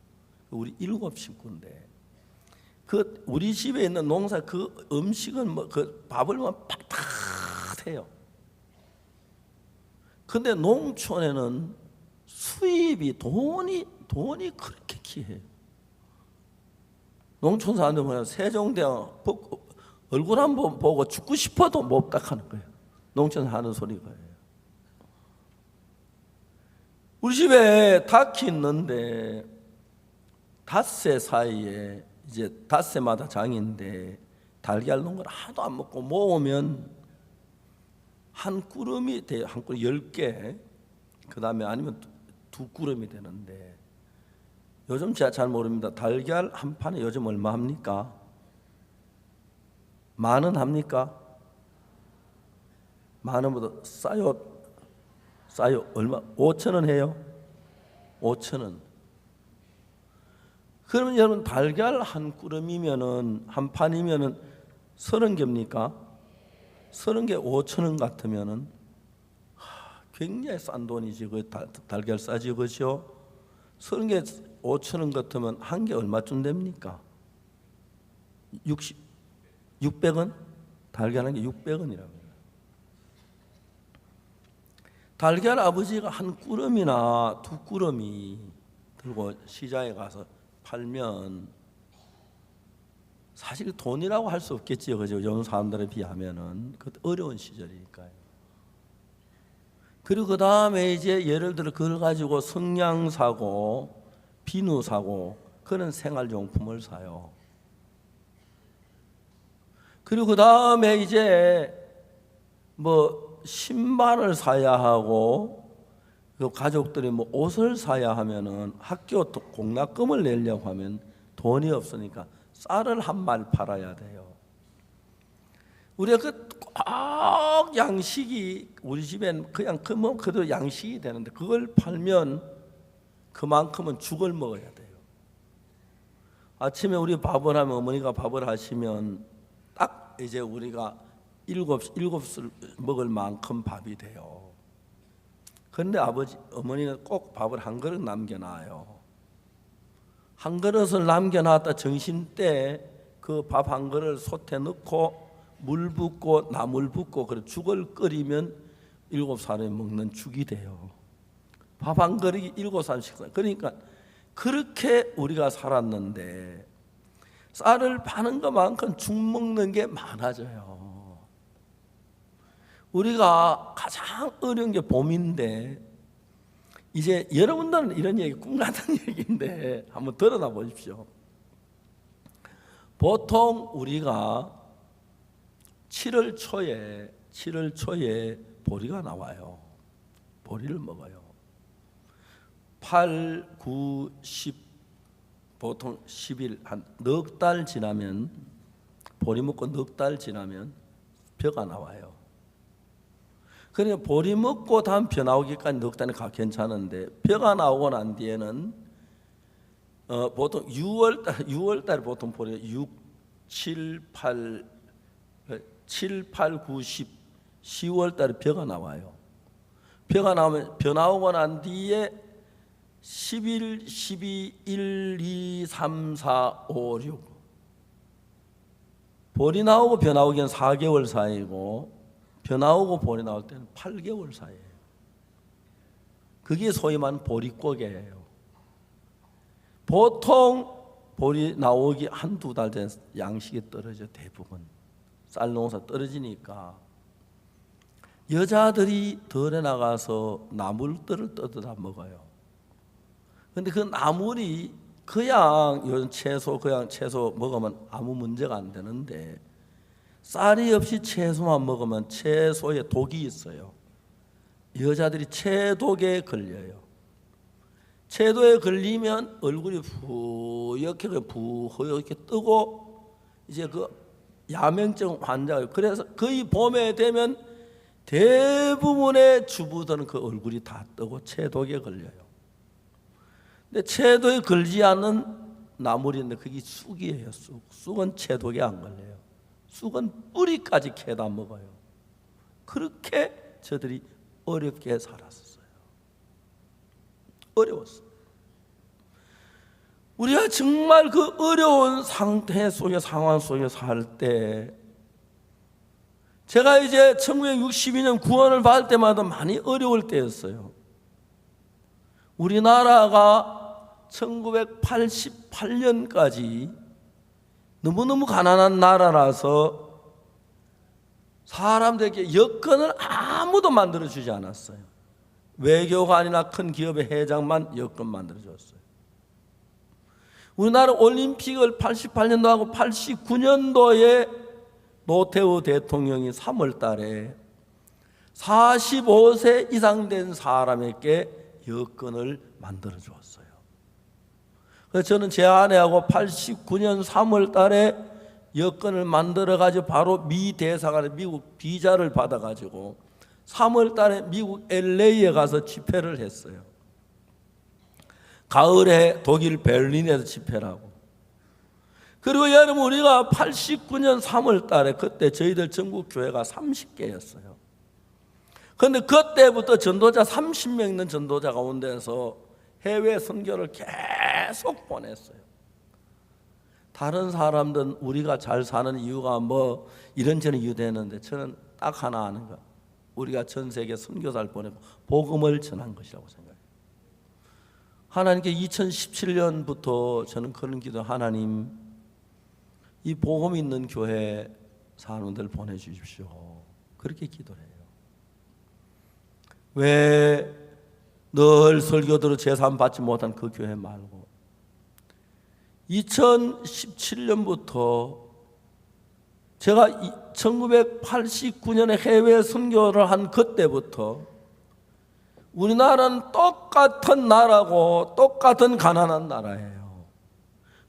우리 7 식구인데 그 우리 집에 있는 농사 그 음식은 뭐 그 밥을 뭐 팍팍해요. 근데 농촌에는 수입이 돈이 그렇게 귀해요. 농촌 사람들 보면 세종대왕 얼굴 한번 보고 죽고 싶어도 못 닦아는 거예요. 농촌 하는 소리가. 우리 집에 닭이 있는데 닷새 사이에 이제 닷새마다 장인데 달걀 넣은 걸 하도 안 먹고 모으면 한 꾸러미 돼요. 한 꾸러미 10개. 그 다음에 아니면 2꾸러미 되는데 요즘 제가 잘 모릅니다. 달걀 한 판에 요즘 얼마 합니까? 10,000원 합니까? 10,000원보다 싸요. 얼마? 5,000원 해요? 5,000원. 그러면 여러분 달걀 한 꾸러미면은 한 판이면은 30개입니까? 30개 5,000원 같으면은 굉장히 싼 돈이지. 그 달걀 싸지, 그죠? 30개 5,000원 같으면 한 개 얼마쯤 됩니까? 600원? 달걀 한 개 600원이랍니다. 달걀 아버지가 한 꾸러미나 2꾸러미 들고 시장에 가서 팔면 사실 돈이라고 할 수 없겠지요, 그죠? 요즘 사람들에 비하면은 그 어려운 시절이니까요. 그리고 그 다음에 이제 예를 들어 그걸 가지고 성냥 사고 비누 사고 그런 생활용품을 사요. 그리고 그 다음에 이제 뭐 신발을 사야 하고 그 가족들이 뭐 옷을 사야 하면은 학교 공납금을 내려고 하면 돈이 없으니까 쌀을 한 말 팔아야 돼요. 우리가 꼭 양식이 우리 집엔 그냥 그대로 양식이 되는데 그걸 팔면 그만큼은 죽을 먹어야 돼요. 아침에 우리 밥을 하면 어머니가 밥을 하시면 딱 이제 우리가 일곱 먹을 만큼 밥이 돼요. 그런데 어머니가 꼭 밥을 한 그릇 남겨놔요. 한 그릇을 남겨놨다 점심 때 그 밥 한 그릇을 솥에 넣고 물 붓고 나물 붓고 그래 죽을 끓이면 7사람이 먹는 죽이 돼요. 밥 한 그릇이 7사람 식사. 그러니까 그렇게 우리가 살았는데 쌀을 파는 것만큼 죽 먹는 게 많아져요. 우리가 가장 어려운 게 봄인데 이제 여러분들은 이런 얘기 꿈 같은 얘기인데 한번 들어나 보십시오. 보통 우리가 7월 초에 보리가 나와요. 보리를 먹어요. 8, 9, 10 보통 10일 한 넉 달 지나면 보리 먹고 넉 달 지나면 벼가 나와요. 그러니까 보리 먹고 다음 벼 나오기까지 넉 달이 괜찮은데 벼가 나오고 난 뒤에는 보통 6월 달에 보통 보리 6, 7, 8, 9, 10, 10월 달에 벼가 나와요. 벼가 나오면 벼 나오고 난 뒤에 11, 12, 1, 2, 3, 4, 5, 6 보리 나오고 벼 나오기엔 4개월 사이고 벼 나오고 보리 나올 때는 8개월 사이에요. 그게 소위 말하는 보리고개예요. 보통 보리 나오기 한두 달 전 양식이 떨어져 대부분 쌀 농사 떨어지니까 여자들이 덜에 나가서 나물들을 뜯어다 먹어요. 근데 그 나물이 그냥 요즘 채소 먹으면 아무 문제가 안 되는데 쌀이 없이 채소만 먹으면 채소에 독이 있어요. 여자들이 채독에 걸려요. 채독에 걸리면 얼굴이 부옇게 뜨고 이제 그 야맹증 환자예요. 그래서 거의 봄에 되면 대부분의 주부들은 그 얼굴이 다 뜨고 채독에 걸려요. 근데 채독에 걸지 않는 나물인데 그게 쑥이에요. 쑥은 채독에 안 걸려요. 쑥은 뿌리까지 캐다 먹어요. 그렇게 저들이 어렵게 살았어요. 어려웠어요. 우리가 정말 그 어려운 상태 속에 상황 속에 살 때 제가 이제 1962년 구원을 받을 때마다 많이 어려울 때였어요. 우리나라가 1988년까지 너무너무 가난한 나라라서 사람들에게 여건을 아무도 만들어주지 않았어요. 외교관이나 큰 기업의 회장만 여건 만들어줬어요. 우리나라 올림픽을 88년도 하고 89년도에 노태우 대통령이 3월 달에 45세 이상 된 사람에게 여건을 만들어 주었어요. 그래서 저는 제 아내하고 89년 3월 달에 여건을 만들어 가지고 바로 미 대사관에 미국 비자를 받아 가지고 3월 달에 미국 LA에 가서 집회를 했어요. 가을에 독일 베를린에서 집회를 하고. 그리고 여러분 우리가 89년 3월 달에 그때 저희들 전국 교회가 30개였어요. 그런데 그때부터 전도자 30명 있는 전도자 가운데서 해외 선교를 계속 보냈어요. 다른 사람들은 우리가 잘 사는 이유가 뭐 이런저런 이유 되는데 저는 딱 하나 아는 거. 우리가 전 세계 선교사를 보내고 복음을 전한 것이라고 생각해요. 하나님께 2017년부터 저는 그런 기도, 하나님 이 복음 있는 교회 사람들 보내주십시오. 그렇게 기도를 해요. 왜 늘 설교대로 제삼 받지 못한 그 교회 말고 2017년부터 제가 1989년에 해외 선교를 한 그때부터 우리나라는 똑같은 나라고 똑같은 가난한 나라예요.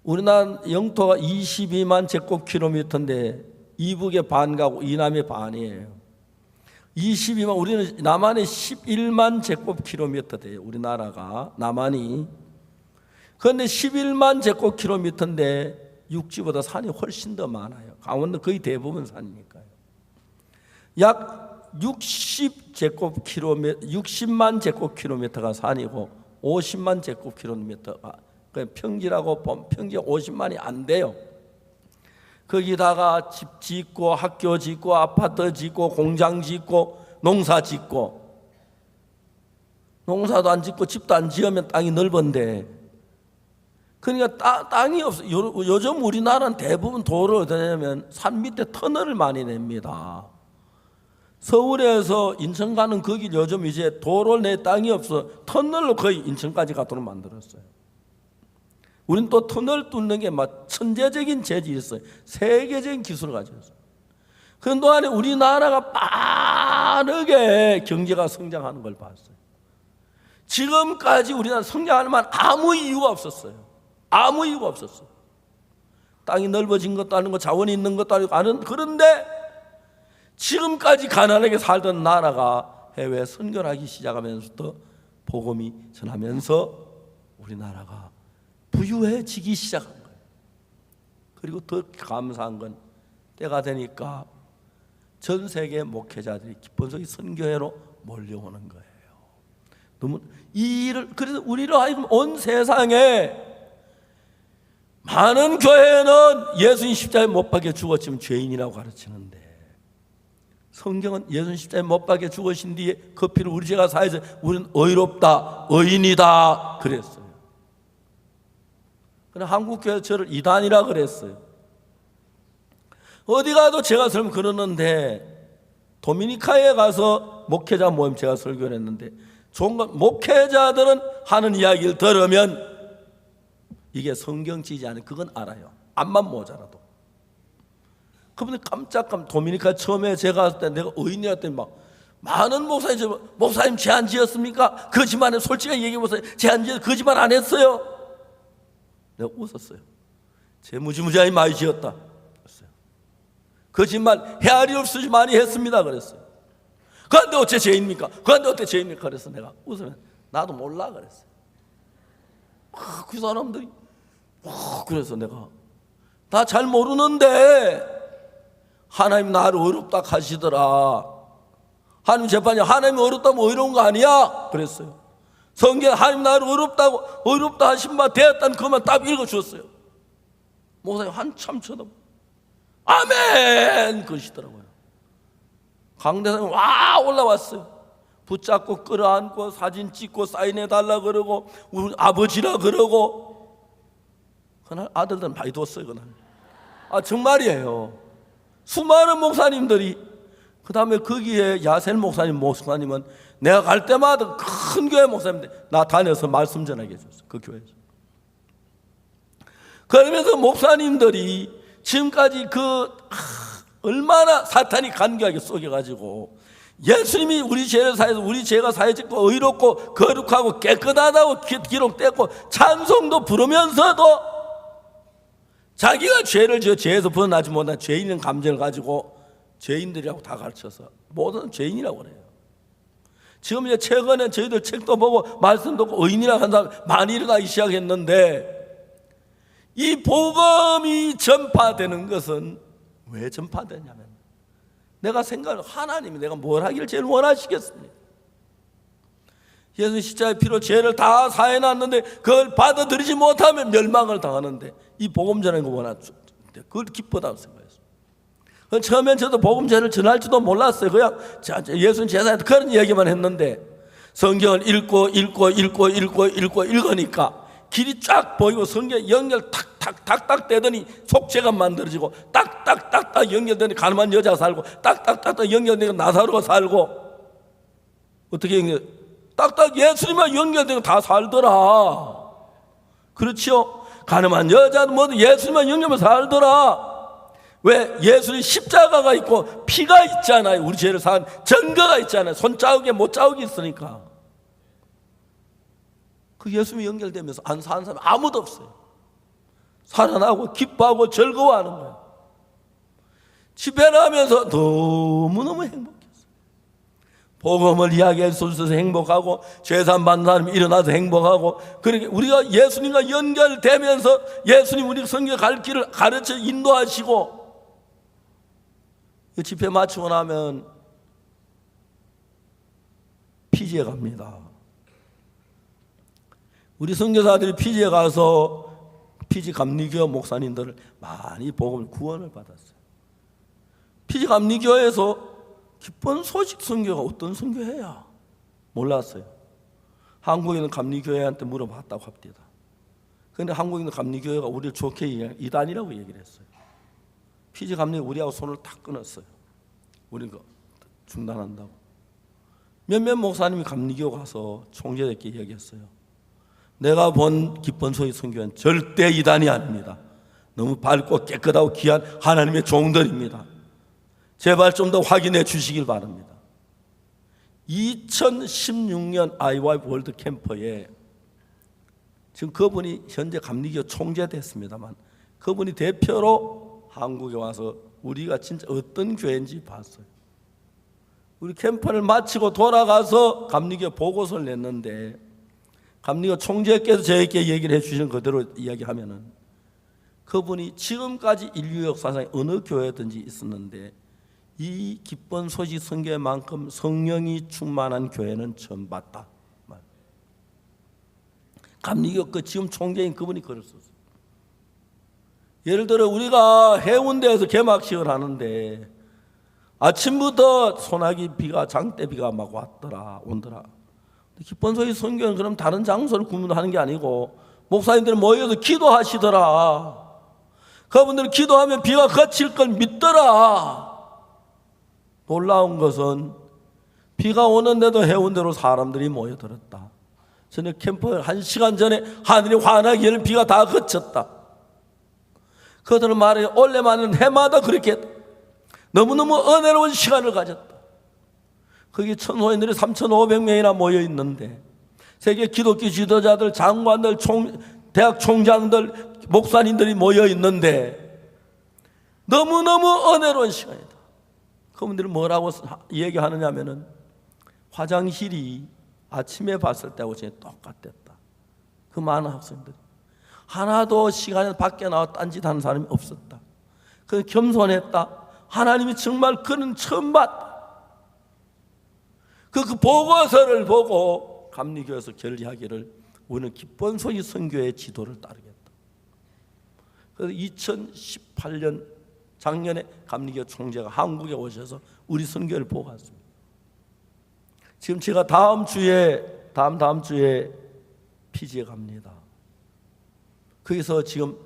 우리나라 영토가 22만 제곱킬로미터인데 이북의 반 가고 이남의 반이에요. 22만, 우리는 남한이 11만 제곱킬로미터 돼요. 우리나라가 남한이. 그런데 11만 제곱킬로미터인데 육지보다 산이 훨씬 더 많아요. 강원도 거의 대부분 산이니까요. 약 60만 제곱킬로미터가 산이고 50만 제곱킬로미터가 평지라고 보면 평지 50만이 안 돼요. 거기다가 집 짓고 학교 짓고 아파트 짓고 공장 짓고 농사 짓고, 농사도 안 짓고 집도 안 지으면 땅이 넓은데, 그러니까 땅이 없어. 요즘 우리나라는 대부분 도로를 어떻게 하냐면 산 밑에 터널을 많이 냅니다. 서울에서 인천 가는 그 길 요즘 이제 도로 내 땅이 없어 터널로 거의 인천까지 가도록 만들었어요. 우린 또 터널 뚫는 게 막 천재적인 재질이 있어요. 세계적인 기술을 가지고 있어요. 그 동안에 우리나라가 빠르게 경제가 성장하는 걸 봤어요. 지금까지 우리나라 성장할 만한 아무 이유가 없었어요. 아무 이유가 없었어요. 땅이 넓어진 것도 아니고 자원이 있는 것도 아니고 그런데 지금까지 가난하게 살던 나라가 해외에 선교를 하기 시작하면서부터 복음이 전하면서 우리나라가 부유해지기 시작한 거예요. 그리고 더 감사한 건 때가 되니까 전 세계 목회자들이 기쁜 소리 선교회로 몰려오는 거예요. 너무 이 일을, 그래서 우리로 하여금 온 세상에 많은 교회는 예수님 십자가에 못 박혀 죽었지만 죄인이라고 가르치는데, 성경은 예수님 십자가에 못 박혀 죽으신 뒤에 그 피를 우리 죄가 사해서 우리는 의롭다, 의인이다 그랬어요. 그러나 한국교회에서 저를 이단이라 그랬어요. 어디 가도 제가 설명 그러는데, 도미니카에 가서 목회자 모임 제가 설교를 했는데, 좋은 건 목회자들은 하는 이야기를 들으면 이게 성경지지 않은 그건 알아요. 암만 모자라도. 그분들 깜짝깜짝, 도미니카 처음에 제가 갔을 때 내가 의인이라 했더니 막 많은 목사님 죄 안 지었습니까? 거짓말해, 솔직하게 얘기해보세요. 죄 안 지었어요? 거짓말 안 했어요? 내가 웃었어요. 죄 무지무지하게 많이 지었다 그랬어요. 거짓말 헤아리 없이 많이 했습니다 그랬어요. 그런데 어째 죄입니까? 그런데 어째 죄입니까? 그래서 내가 웃으면 나도 몰라 그랬어요. 그 사람들이 그래서 내가 다 잘 모르는데 하나님 나를 어렵다 하시더라. 하나님 재판이 하나님이 어렵다면 어려운 거 아니야? 그랬어요. 성경 하나님 나를 어렵다 하신 바 되었다는 그것만 딱 읽어주었어요. 목사님 한참 쳐다보고 아멘 그러시더라고요. 강대상이 와 올라왔어요. 붙잡고 끌어안고 사진 찍고 사인해달라 그러고 우리 아버지라 그러고. 그날 아들들은 많이 뒀어요. 그날 정말이에요. 수많은 목사님들이, 그 다음에 거기에 야셀 목사님은 내가 갈 때마다 큰 교회 목사님들 나 다녀서 말씀 전하게 해줬어요. 그 교회에서. 그러면서 목사님들이 지금까지 얼마나 사탄이 간교하게 속여가지고 예수님이 우리 죄를 사해서 우리 죄가 사해졌고 의롭고 거룩하고 깨끗하다고 기록됐고 찬송도 부르면서도 자기가 죄를 지어 죄에서 벗어나지 못한 죄인의 감정을 가지고 죄인들이라고 다 가르쳐서 모든 죄인이라고 그래요. 지금 이제 최근에 저희들 책도 보고 말씀도 듣고 의인이라고 하는 사람 많이 일어나기 시작했는데, 이 복음이 전파되는 것은 왜 전파되냐면 내가 생각을 하나님이 내가 뭘 하기를 제일 원하시겠습니까? 예수 십자가의 피로 죄를 다 사해놨는데 그걸 받아들이지 못하면 멸망을 당하는데 이 복음 전하는 거 원하죠. 그걸 기쁘다고 생각했어요. 처음엔 저도 복음 전을 전할 줄도 몰랐어요. 그냥 예수님 제사한테 그런 이야기만 했는데 성경을 읽으니까 길이 쫙 보이고 성경 연결 탁탁탁탁 되더니 속죄가 만들어지고 딱딱딱딱 연결되니 가늠한 여자가 살고 딱딱딱딱 연결되니 나사로가 살고, 어떻게 연결? 딱딱 예수님만 연결되고 다 살더라. 그렇죠? 가늠한 여자도 모두 예수님만 연결하면 살더라. 왜? 예수님 십자가가 있고 피가 있잖아요. 우리 죄를 사한 증거가 있잖아요. 손자국에 못자국이 있으니까. 그 예수님이 연결되면서 안 사는 사람 아무도 없어요. 살아나고 기뻐하고 즐거워하는 거예요. 집회 나면서 너무너무 행복했어요. 복음을 이야기할 수 있어서 행복하고 죄산 받는 사람이 일어나서 행복하고, 그렇게 우리가 예수님과 연결되면서 예수님 우리 성경 갈 길을 가르쳐 인도하시고, 집회 마치고 나면 피지에 갑니다. 우리 선교사들이 피지에 가서 피지 감리교회 목사님들을 많이 복음을 구원을 받았어요. 피지 감리교회에서 기쁜 소식 선교가 어떤 선교회야 몰랐어요. 한국에 있는 감리교회한테 물어봤다고 합니다. 그런데 한국에 있는 감리교회가 우리를 좋게 이단이라고 얘기를 했어요. 피지 감리 우리하고 손을 탁 끊었어요. 우리가 중단한다고. 몇몇 목사님이 감리교 가서 총재들께 얘기했어요. 내가 본 기쁜 소식 선교회는 절대 이단이 아닙니다. 너무 밝고 깨끗하고 귀한 하나님의 종들입니다. 제발 좀 더 확인해 주시길 바랍니다. 2016년 IY 월드 캠퍼에 지금 그분이 현재 감리교 총재 됐습니다만 그분이 대표로 한국에 와서 우리가 진짜 어떤 교회인지 봤어요. 우리 캠퍼를 마치고 돌아가서 감리교 보고서를 냈는데 감리교 총재께서 저에게 얘기를 해주신 그대로 이야기하면은 그분이 지금까지 인류 역사상에 어느 교회든지 있었는데 이 기쁜 소식 선교회만큼 성령이 충만한 교회는 처음 봤다. 감리교 그 지금 총재인 그분이 그랬었어요. 예를 들어 우리가 해운대에서 개막식을 하는데 아침부터 소나기 비가 장대 비가 막 온더라. 기쁜 소식 선교회는 그럼 다른 장소를 구분하는 게 아니고 목사님들 모여서 기도하시더라. 그분들 기도하면 비가 그칠 걸 믿더라. 놀라운 것은 비가 오는데도 해운대로 사람들이 모여들었다. 저녁 캠프 1시간 전에 하늘이 환하기에는 비가 다 그쳤다. 그들은 말해 올해만은 해마다 그렇게 했다. 너무너무 은혜로운 시간을 가졌다. 거기 천호인들이 3,500명이나 모여 있는데 세계 기독교 지도자들, 장관들, 대학 총장들, 목사님들이 모여 있는데 너무너무 은혜로운 시간이다. 그분들이 뭐라고 얘기하느냐 하면은 화장실이 아침에 봤을 때하고 전혀 똑같았다. 그 많은 학생들 하나도 시간에 밖에 나와 딴짓하는 사람이 없었다. 그 겸손했다. 하나님이 정말 그는 처음 봤다. 그 보고서를 보고 감리교에서 결의하기를 우리는 기쁜 소식 선교의 지도를 따르겠다. 그래서 2018년 작년에 감리교 총재가 한국에 오셔서 우리 선교를 보고 갔습니다. 지금 제가 다음 주에 피지에 갑니다. 거기서 지금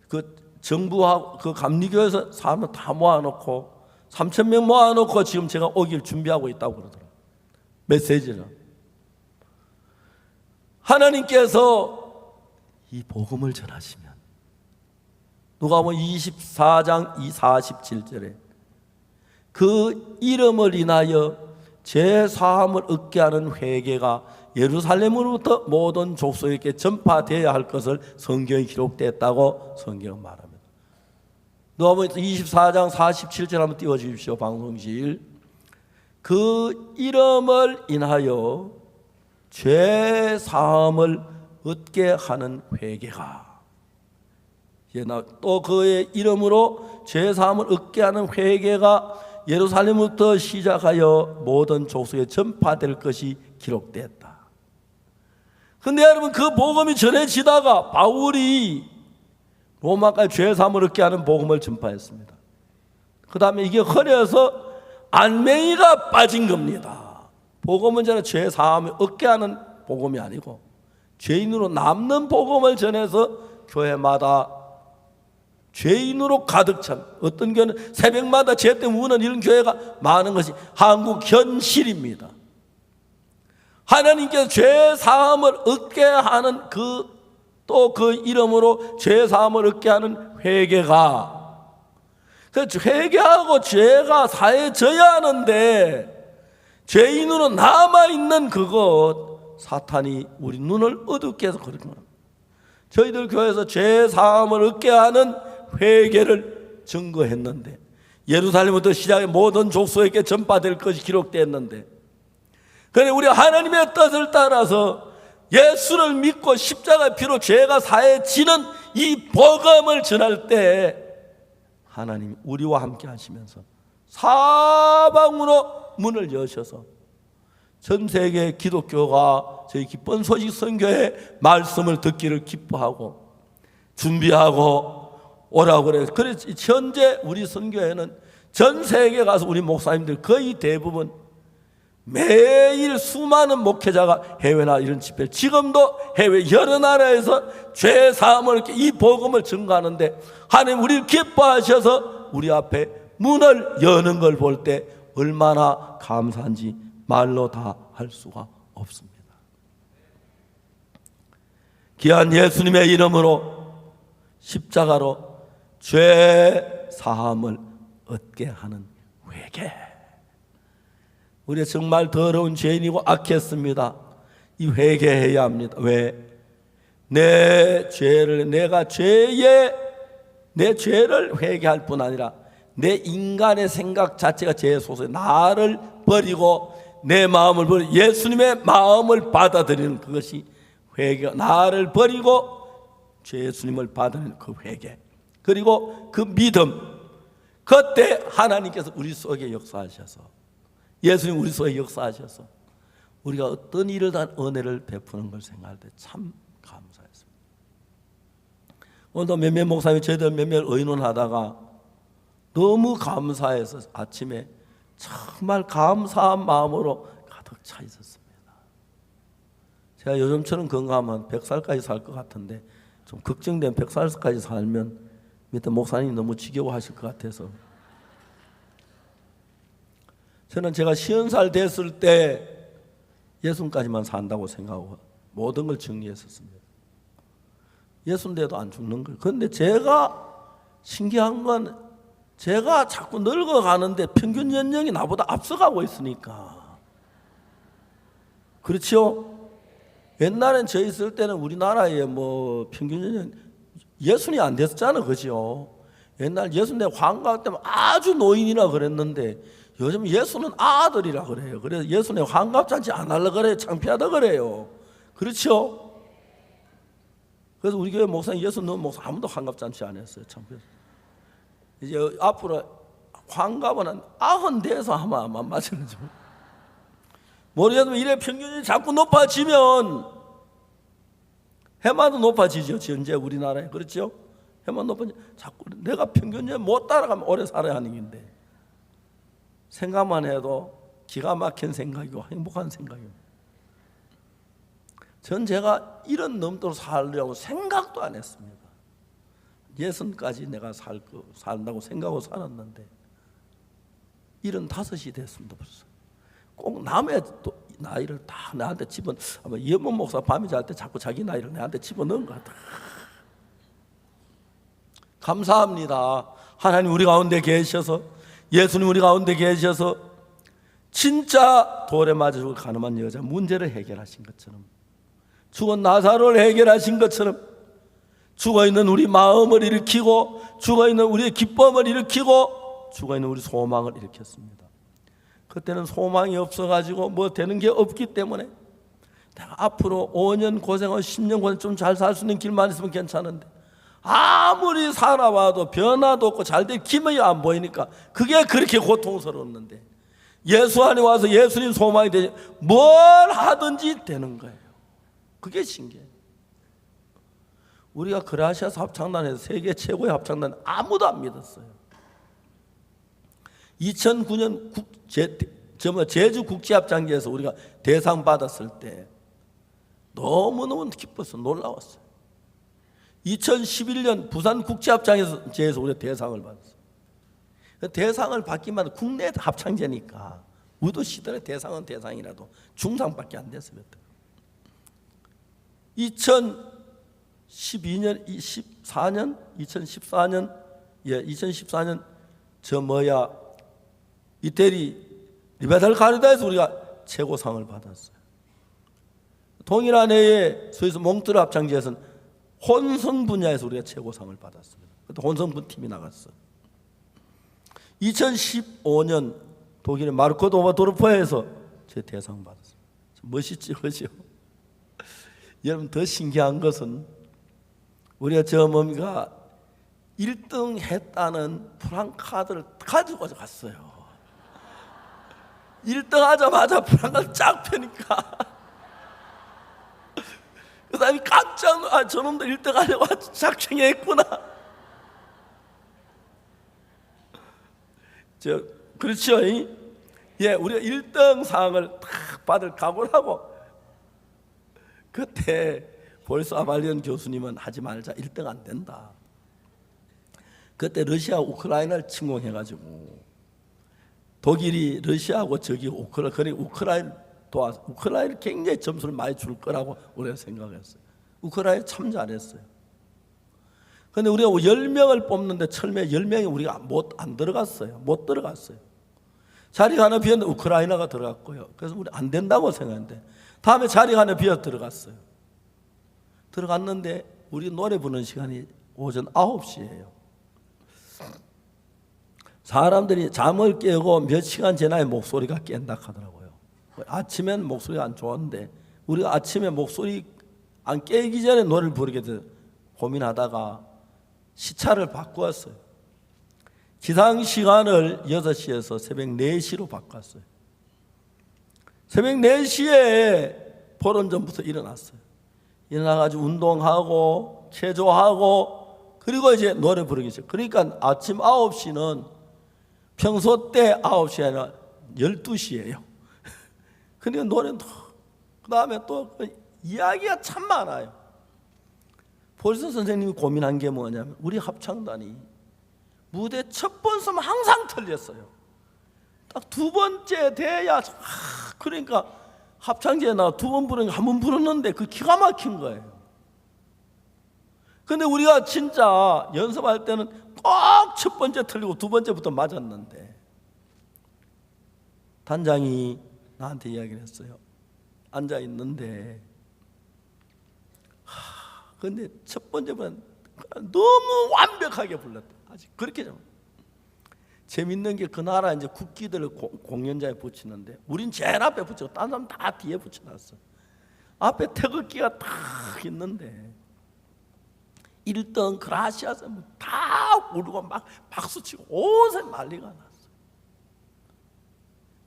그 정부하고 그 감리교에서 사람을 다 모아놓고 3,000명 모아놓고 지금 제가 오길 준비하고 있다고 그러더라고요. 메시지는 하나님께서 이 복음을 전하시면 누가복음 24장 47절에 그 이름을 인하여 죄사함을 얻게 하는 회개가 예루살렘으로부터 모든 족속에게 전파되어야 할 것을 성경에 기록됐다고 성경은 말합니다. 누가복음 24장 47절 한번 띄워주십시오. 방송실. 그 이름을 인하여 죄사함을 얻게 하는 회개가 또 그의 이름으로 죄사함을 얻게 하는 회개가 예루살렘부터 시작하여 모든 족속에 전파될 것이 기록됐다. 그런데 여러분 그 복음이 전해지다가 바울이 로마까지 죄사함을 얻게 하는 복음을 전파했습니다. 그 다음에 이게 흐려서 알맹이가 빠진 겁니다. 복음은 전에 죄사함을 얻게 하는 복음이 아니고 죄인으로 남는 복음을 전해서 교회마다 죄인으로 가득 찬, 어떤 교회는 새벽마다 죄 때문에 우는 이런 교회가 많은 것이 한국 현실입니다. 하나님께서 죄 사함을 얻게 하는 또 그 이름으로 죄 사함을 얻게 하는 회개가, 그래서 회개하고 죄가 사해져야 하는데 죄인으로 남아있는 그것, 사탄이 우리 눈을 어둡게 해서 그렇게 합니다. 저희들 교회에서 죄 사함을 얻게 하는 회개를 증거했는데 예루살렘부터 시작해 모든 족속에게 전파될 것이 기록됐는데, 그래 우리 하나님의 뜻을 따라서 예수를 믿고 십자가 피로 죄가 사해지는 이 복음을 전할 때 하나님이 우리와 함께 하시면서 사방으로 문을 여셔서 전 세계 기독교가 저희 기쁜 소식 선교의 말씀을 듣기를 기뻐하고 준비하고 오라고 그래요. 그래서 현재 우리 선교회는 전 세계 가서 우리 목사님들 거의 대부분 매일 수많은 목회자가 해외나 이런 집회, 지금도 해외 여러 나라에서 죄 사함을 이 복음을 증거하는데 하나님 우리를 기뻐하셔서 우리 앞에 문을 여는 걸 볼 때 얼마나 감사한지 말로 다 할 수가 없습니다. 귀한 예수님의 이름으로 십자가로 죄 사함을 얻게 하는 회개. 우리 정말 더러운 죄인이고 악했습니다. 이 회개해야 합니다. 왜? 내 죄를 내 죄를 회개할 뿐 아니라 내 인간의 생각 자체가 죄의 소속에 나를 버리고 내 마음을 버리고 예수님의 마음을 받아들이는 그것이 회개. 나를 버리고 예수님을 받아들이는 그 회개. 그리고 그 믿음. 그때 하나님께서 우리 속에 역사하셔서 예수님 우리 속에 역사하셔서 우리가 어떤 일을 다 은혜를 베푸는 걸 생각할 때 참 감사했습니다. 오늘도 몇몇 목사님이 저희들 몇몇 의논하다가 너무 감사해서 아침에 정말 감사한 마음으로 가득 차 있었습니다. 제가 요즘처럼 건강하면 100살까지 살 것 같은데 좀 걱정된 100살까지 살면 밑에 목사님이 너무 지겨워하실 것 같아서 저는 제가 50살 됐을 때 60까지만 산다고 생각하고 모든 걸 정리했었습니다. 60대도 안 죽는 걸. 그런데 제가 신기한 건 제가 자꾸 늙어가는데 평균 연령이 나보다 앞서가고 있으니까. 그렇죠? 옛날엔 저 있을 때는 우리나라에 뭐 평균 연령 60이 안 됐잖아, 그죠? 옛날 60대 환갑 때면 아주 노인이라 그랬는데 요즘 60은 아들이라 그래요. 그래서 60에 환갑잔치 안 하려고 그래요. 창피하다 그래요. 그렇죠? 그래서 우리 교회 목사님 60 넘은 목사 아무도 환갑잔치 안 했어요. 창피해서. 이제 앞으로 환갑은 90대에서 하면 아마 맞을지 모르겠지만 이래 평균이 자꾸 높아지면 해마도 높아지죠. 현재 우리나라에. 그렇죠? 해마도 높아지면 자꾸 내가 평균에 못 따라가면 오래 살아야 하는 건데 생각만 해도 기가 막힌 생각이고 행복한 생각이고 전 제가 이런 넘도록 살려고 생각도 안 했습니다. 60까지 내가 산다고 생각하고 살았는데 75이 됐습니다. 벌써. 꼭 남의 나이를 다 나한테 아마 이현문 목사 밤에 잘 때 자꾸 자기 나이를 나한테 집어넣은 것 같아. 감사합니다. 하나님 우리 가운데 계셔서 예수님 우리 가운데 계셔서 진짜 돌에 맞아 죽을 가늠한 여자 문제를 해결하신 것처럼 죽은 나사로를 해결하신 것처럼 죽어있는 우리 마음을 일으키고 죽어있는 우리의 기쁨을 일으키고 죽어있는 우리 소망을 일으켰습니다. 그때는 소망이 없어가지고 뭐 되는 게 없기 때문에 내가 앞으로 5년 고생하고 10년 고생 좀 잘 살 수 있는 길만 있으면 괜찮은데 아무리 살아봐도 변화도 없고 잘될 기미가 안 보이니까 그게 그렇게 고통스러웠는데 예수 안에 와서 예수님 소망이 되니 뭘 하든지 되는 거예요. 그게 신기해요. 우리가 그라시아스 합창단에서 세계 최고의 합창단 아무도 안 믿었어요. 2009년 제주국제합창제에서 우리가 대상 받았을 때 너무너무 기뻤어. 놀라웠어요. 2011년 부산국제합창제에서 우리가 대상을 받았어요. 대상을 받기만 국내 합창제니까 우도 시절의 대상은 대상이라도 중상밖에 안 됐어요. 2014년 이태리 리베탈 카리다에서 우리가 최고상을 받았어요. 동일한 해에 스위스 몽트르 합창제에서는 혼성 분야에서 우리가 최고상을 받았습니다. 그때 혼성분 팀이 나갔어요. 2015년 독일의 마르코 도마도르프에서 제 대상 받았어요. 멋있지, 그죠? 여러분 더 신기한 것은 우리가 저 뭡니까 1등 했다는 프랑카드를 가지고 갔어요. 1등 하자마자 불안감 쫙 펴니까 그 사람이 깜짝 놀라, 저놈도 1등 하려고 작정했구나. 그렇죠? 예, 우리가 1등 상을 딱 받을 각오를 하고, 그때 볼스 아말리온 교수님은 하지 말자, 1등 안 된다. 그때 러시아 우크라이나를 침공해가지고 독일이 러시아하고 저기 우크라이나 도와서 우크라이나 굉장히 점수를 많이 줄 거라고 우리가 생각했어요. 우크라이나 참 잘했어요. 근데 우리가 10명을 뽑는데 처음에 10명이 우리가 안 들어갔어요. 못 들어갔어요. 자리가 하나 비었는데 우크라이나가 들어갔고요. 그래서 우리 안 된다고 생각했는데 다음에 자리가 하나 비어 들어갔어요. 들어갔는데 우리 노래 부르는 시간이 오전 9시예요. 사람들이 잠을 깨고 몇 시간 지나야 목소리가 깬다 하더라고요. 아침엔 목소리가 안 좋은데 우리가 아침에 목소리 안 깨기 전에 노래를 부르게 돼서 고민하다가 시차를 바꾸었어요. 기상 시간을 6시에서 새벽 4시로 바꿨어요. 새벽 4시에 보름 전부터 일어났어요. 일어나가지고 운동하고 체조하고 그리고 이제 노래 부르기 시작. 그러니까 아침 9시는 평소 때 9시 아니라 12시예요. 그러니까 노래는 그 다음에 또 이야기가 참 많아요. 볼스 선생님이 고민한 게 뭐냐면 우리 합창단이 무대 첫 번쯤 항상 틀렸어요. 딱 두 번째 돼야 그러니까 합창제에 나 두 번 부르는 한 번 부르는데 그 기가 막힌 거예요. 근데 우리가 진짜 연습할 때는 꼭 첫 번째 틀리고 두 번째부터 맞았는데 단장이 나한테 이야기를 했어요. 앉아 있는데 근데 첫 번째보다 너무 완벽하게 불렀다. 아직 그렇게 좀 재밌는 게 그 나라 이제 국기들을 공연자에 붙이는데 우린 제일 앞에 붙이고 다른 사람 다 뒤에 붙여놨어. 앞에 태극기가 딱 있는데 1등 그라시아스 다 울고 막 박수치고 온 난리가 났어.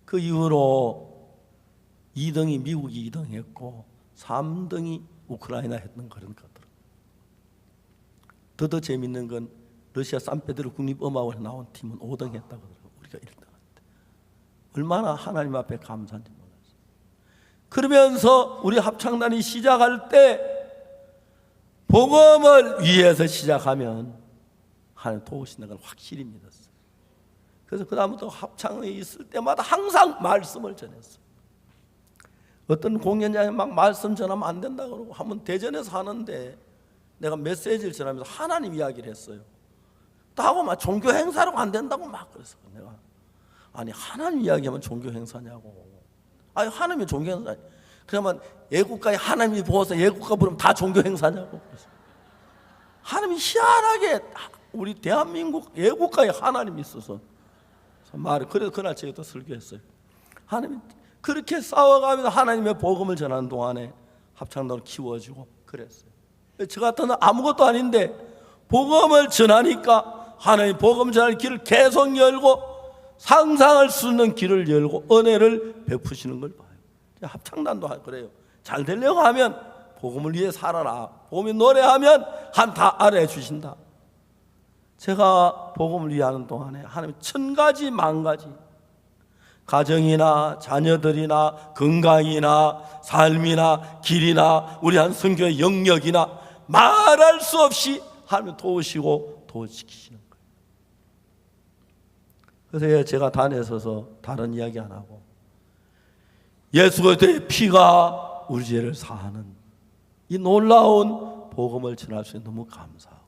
그 이후로 2등이 미국이 2등 했고 3등이 우크라이나 했던 그런 것들. 더 재밌는 건 러시아 산페드로 국립음악원에 나온 팀은 5등 했다고 그러고 우리가 1등 했대. 얼마나 하나님 앞에 감사한지 몰랐어요. 그러면서 우리 합창단이 시작할 때 복음을 위해서 시작하면 하나님 도우시는 걸 확실히 믿었어요. 그래서 그 다음부터 합창에 있을 때마다 항상 말씀을 전했어요. 어떤 공연장에 막 말씀 전하면 안 된다 그러고 한번 대전에서 하는데 내가 메시지를 전하면서 하나님 이야기를 했어요. 하고 막 종교 행사라고 안 된다고 막 그랬어. 내가 아니 하나님 이야기하면 종교 행사냐고. 아니 하나님이 종교 행사. 그러면 애국가에 하나님이 보아서 애국가 부르면 다 종교 행사냐고. 그랬어. 하나님이 희한하게 우리 대한민국 애국가에 하나님이 있어서 말을 그래서 그날 제가 또 설교했어요. 하나님이 그렇게 싸워가면서 하나님의 복음을 전하는 동안에 합창단을 키워주고 그랬어요. 저 같은 아무것도 아닌데 복음을 전하니까 하나님 복음 전할 길을 계속 열고 상상할 수 있는 길을 열고 은혜를 베푸시는 걸 봐요. 합창단도 그래요. 잘 되려고 하면 복음을 위해 살아라. 복음이 노래하면 하나님 다 알아주신다. 제가 복음을 위해 하는 동안에 하나님 1000가지 만가지 가정이나 자녀들이나 건강이나 삶이나 길이나 우리 한 선교의 영역이나 말할 수 없이 하나님 도우시고 도우시키시는 거예요. 그래서 제가 단에 서서 다른 이야기 안 하고 예수 그리스도의 피가 우리 죄를 사하는 이 놀라운 복음을 전할 수 있는 너무 감사하고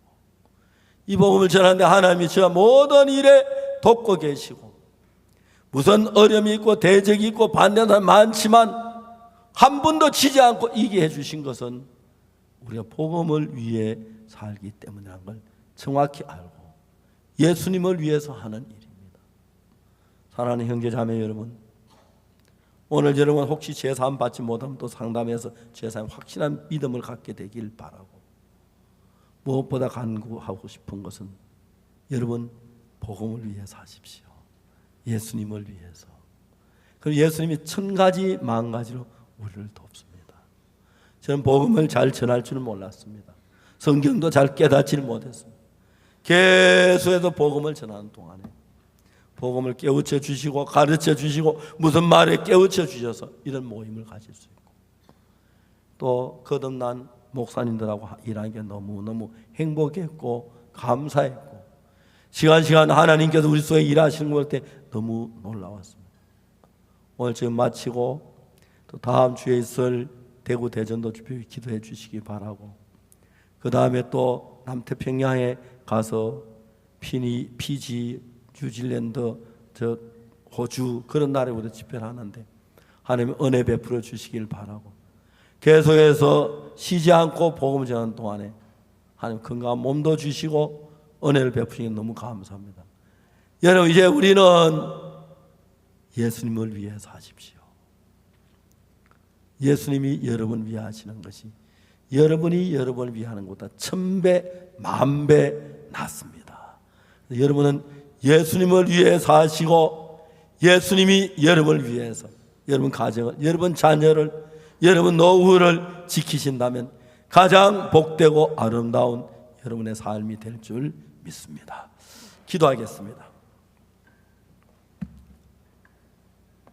이 복음을 전하는데 하나님이 저와 모든 일에 돕고 계시고 무슨 어려움이 있고 대적이 있고 반대하는 사람 많지만 한 번도 지지 않고 이기게 해주신 것은 우리가 복음을 위해 살기 때문이라는 걸 정확히 알고 예수님을 위해서 하는 일입니다. 사랑하는 형제 자매 여러분, 오늘 여러분 혹시 제사함 받지 못하면 또 상담해서 제사함 확실한 믿음을 갖게 되길 바라고 무엇보다 간구하고 싶은 것은 여러분 복음을 위해 사십시오. 예수님을 위해서. 그리고 예수님이 1000가지 만가지로 우리를 돕습니다. 저는 복음을 잘 전할 줄은 몰랐습니다. 성경도 잘 깨닫지를 못했습니다. 계속해서 복음을 전하는 동안에 복음을 깨우쳐 주시고 가르쳐 주시고 무슨 말에 깨우쳐 주셔서 이런 모임을 가질 수 있고, 또 거듭난 목사님들하고 일하는 게 너무너무 행복했고 감사했고, 시간 하나님께서 우리 속에 일하시는 걸 볼 때 너무 놀라웠습니다. 오늘 지금 마치고 또 다음 주에 있을 대구 대전도 기도해 주시기 바라고, 그 다음에 또 남태평양에 가서 피지, 뉴질랜드, 호주 그런 나라에 우리 집회를 하는데 하나님 은혜 베풀어 주시길 바라고, 계속해서 쉬지 않고 복음을 전하는 동안에 하나님 건강한 몸도 주시고 은혜를 베푸시니 너무 감사합니다. 여러분, 이제 우리는 예수님을 위해 사십시오. 예수님이 여러분을 위해 하시는 것이 여러분이 여러분을 위해 하는 것보다 1000배, 10,000배 낫습니다. 여러분은 예수님을 위해 사시고 예수님이 여러분을 위해서 여러분 가정을, 여러분 자녀를, 여러분 노후를 지키신다면 가장 복되고 아름다운 여러분의 삶이 될 줄 믿습니다. 기도하겠습니다.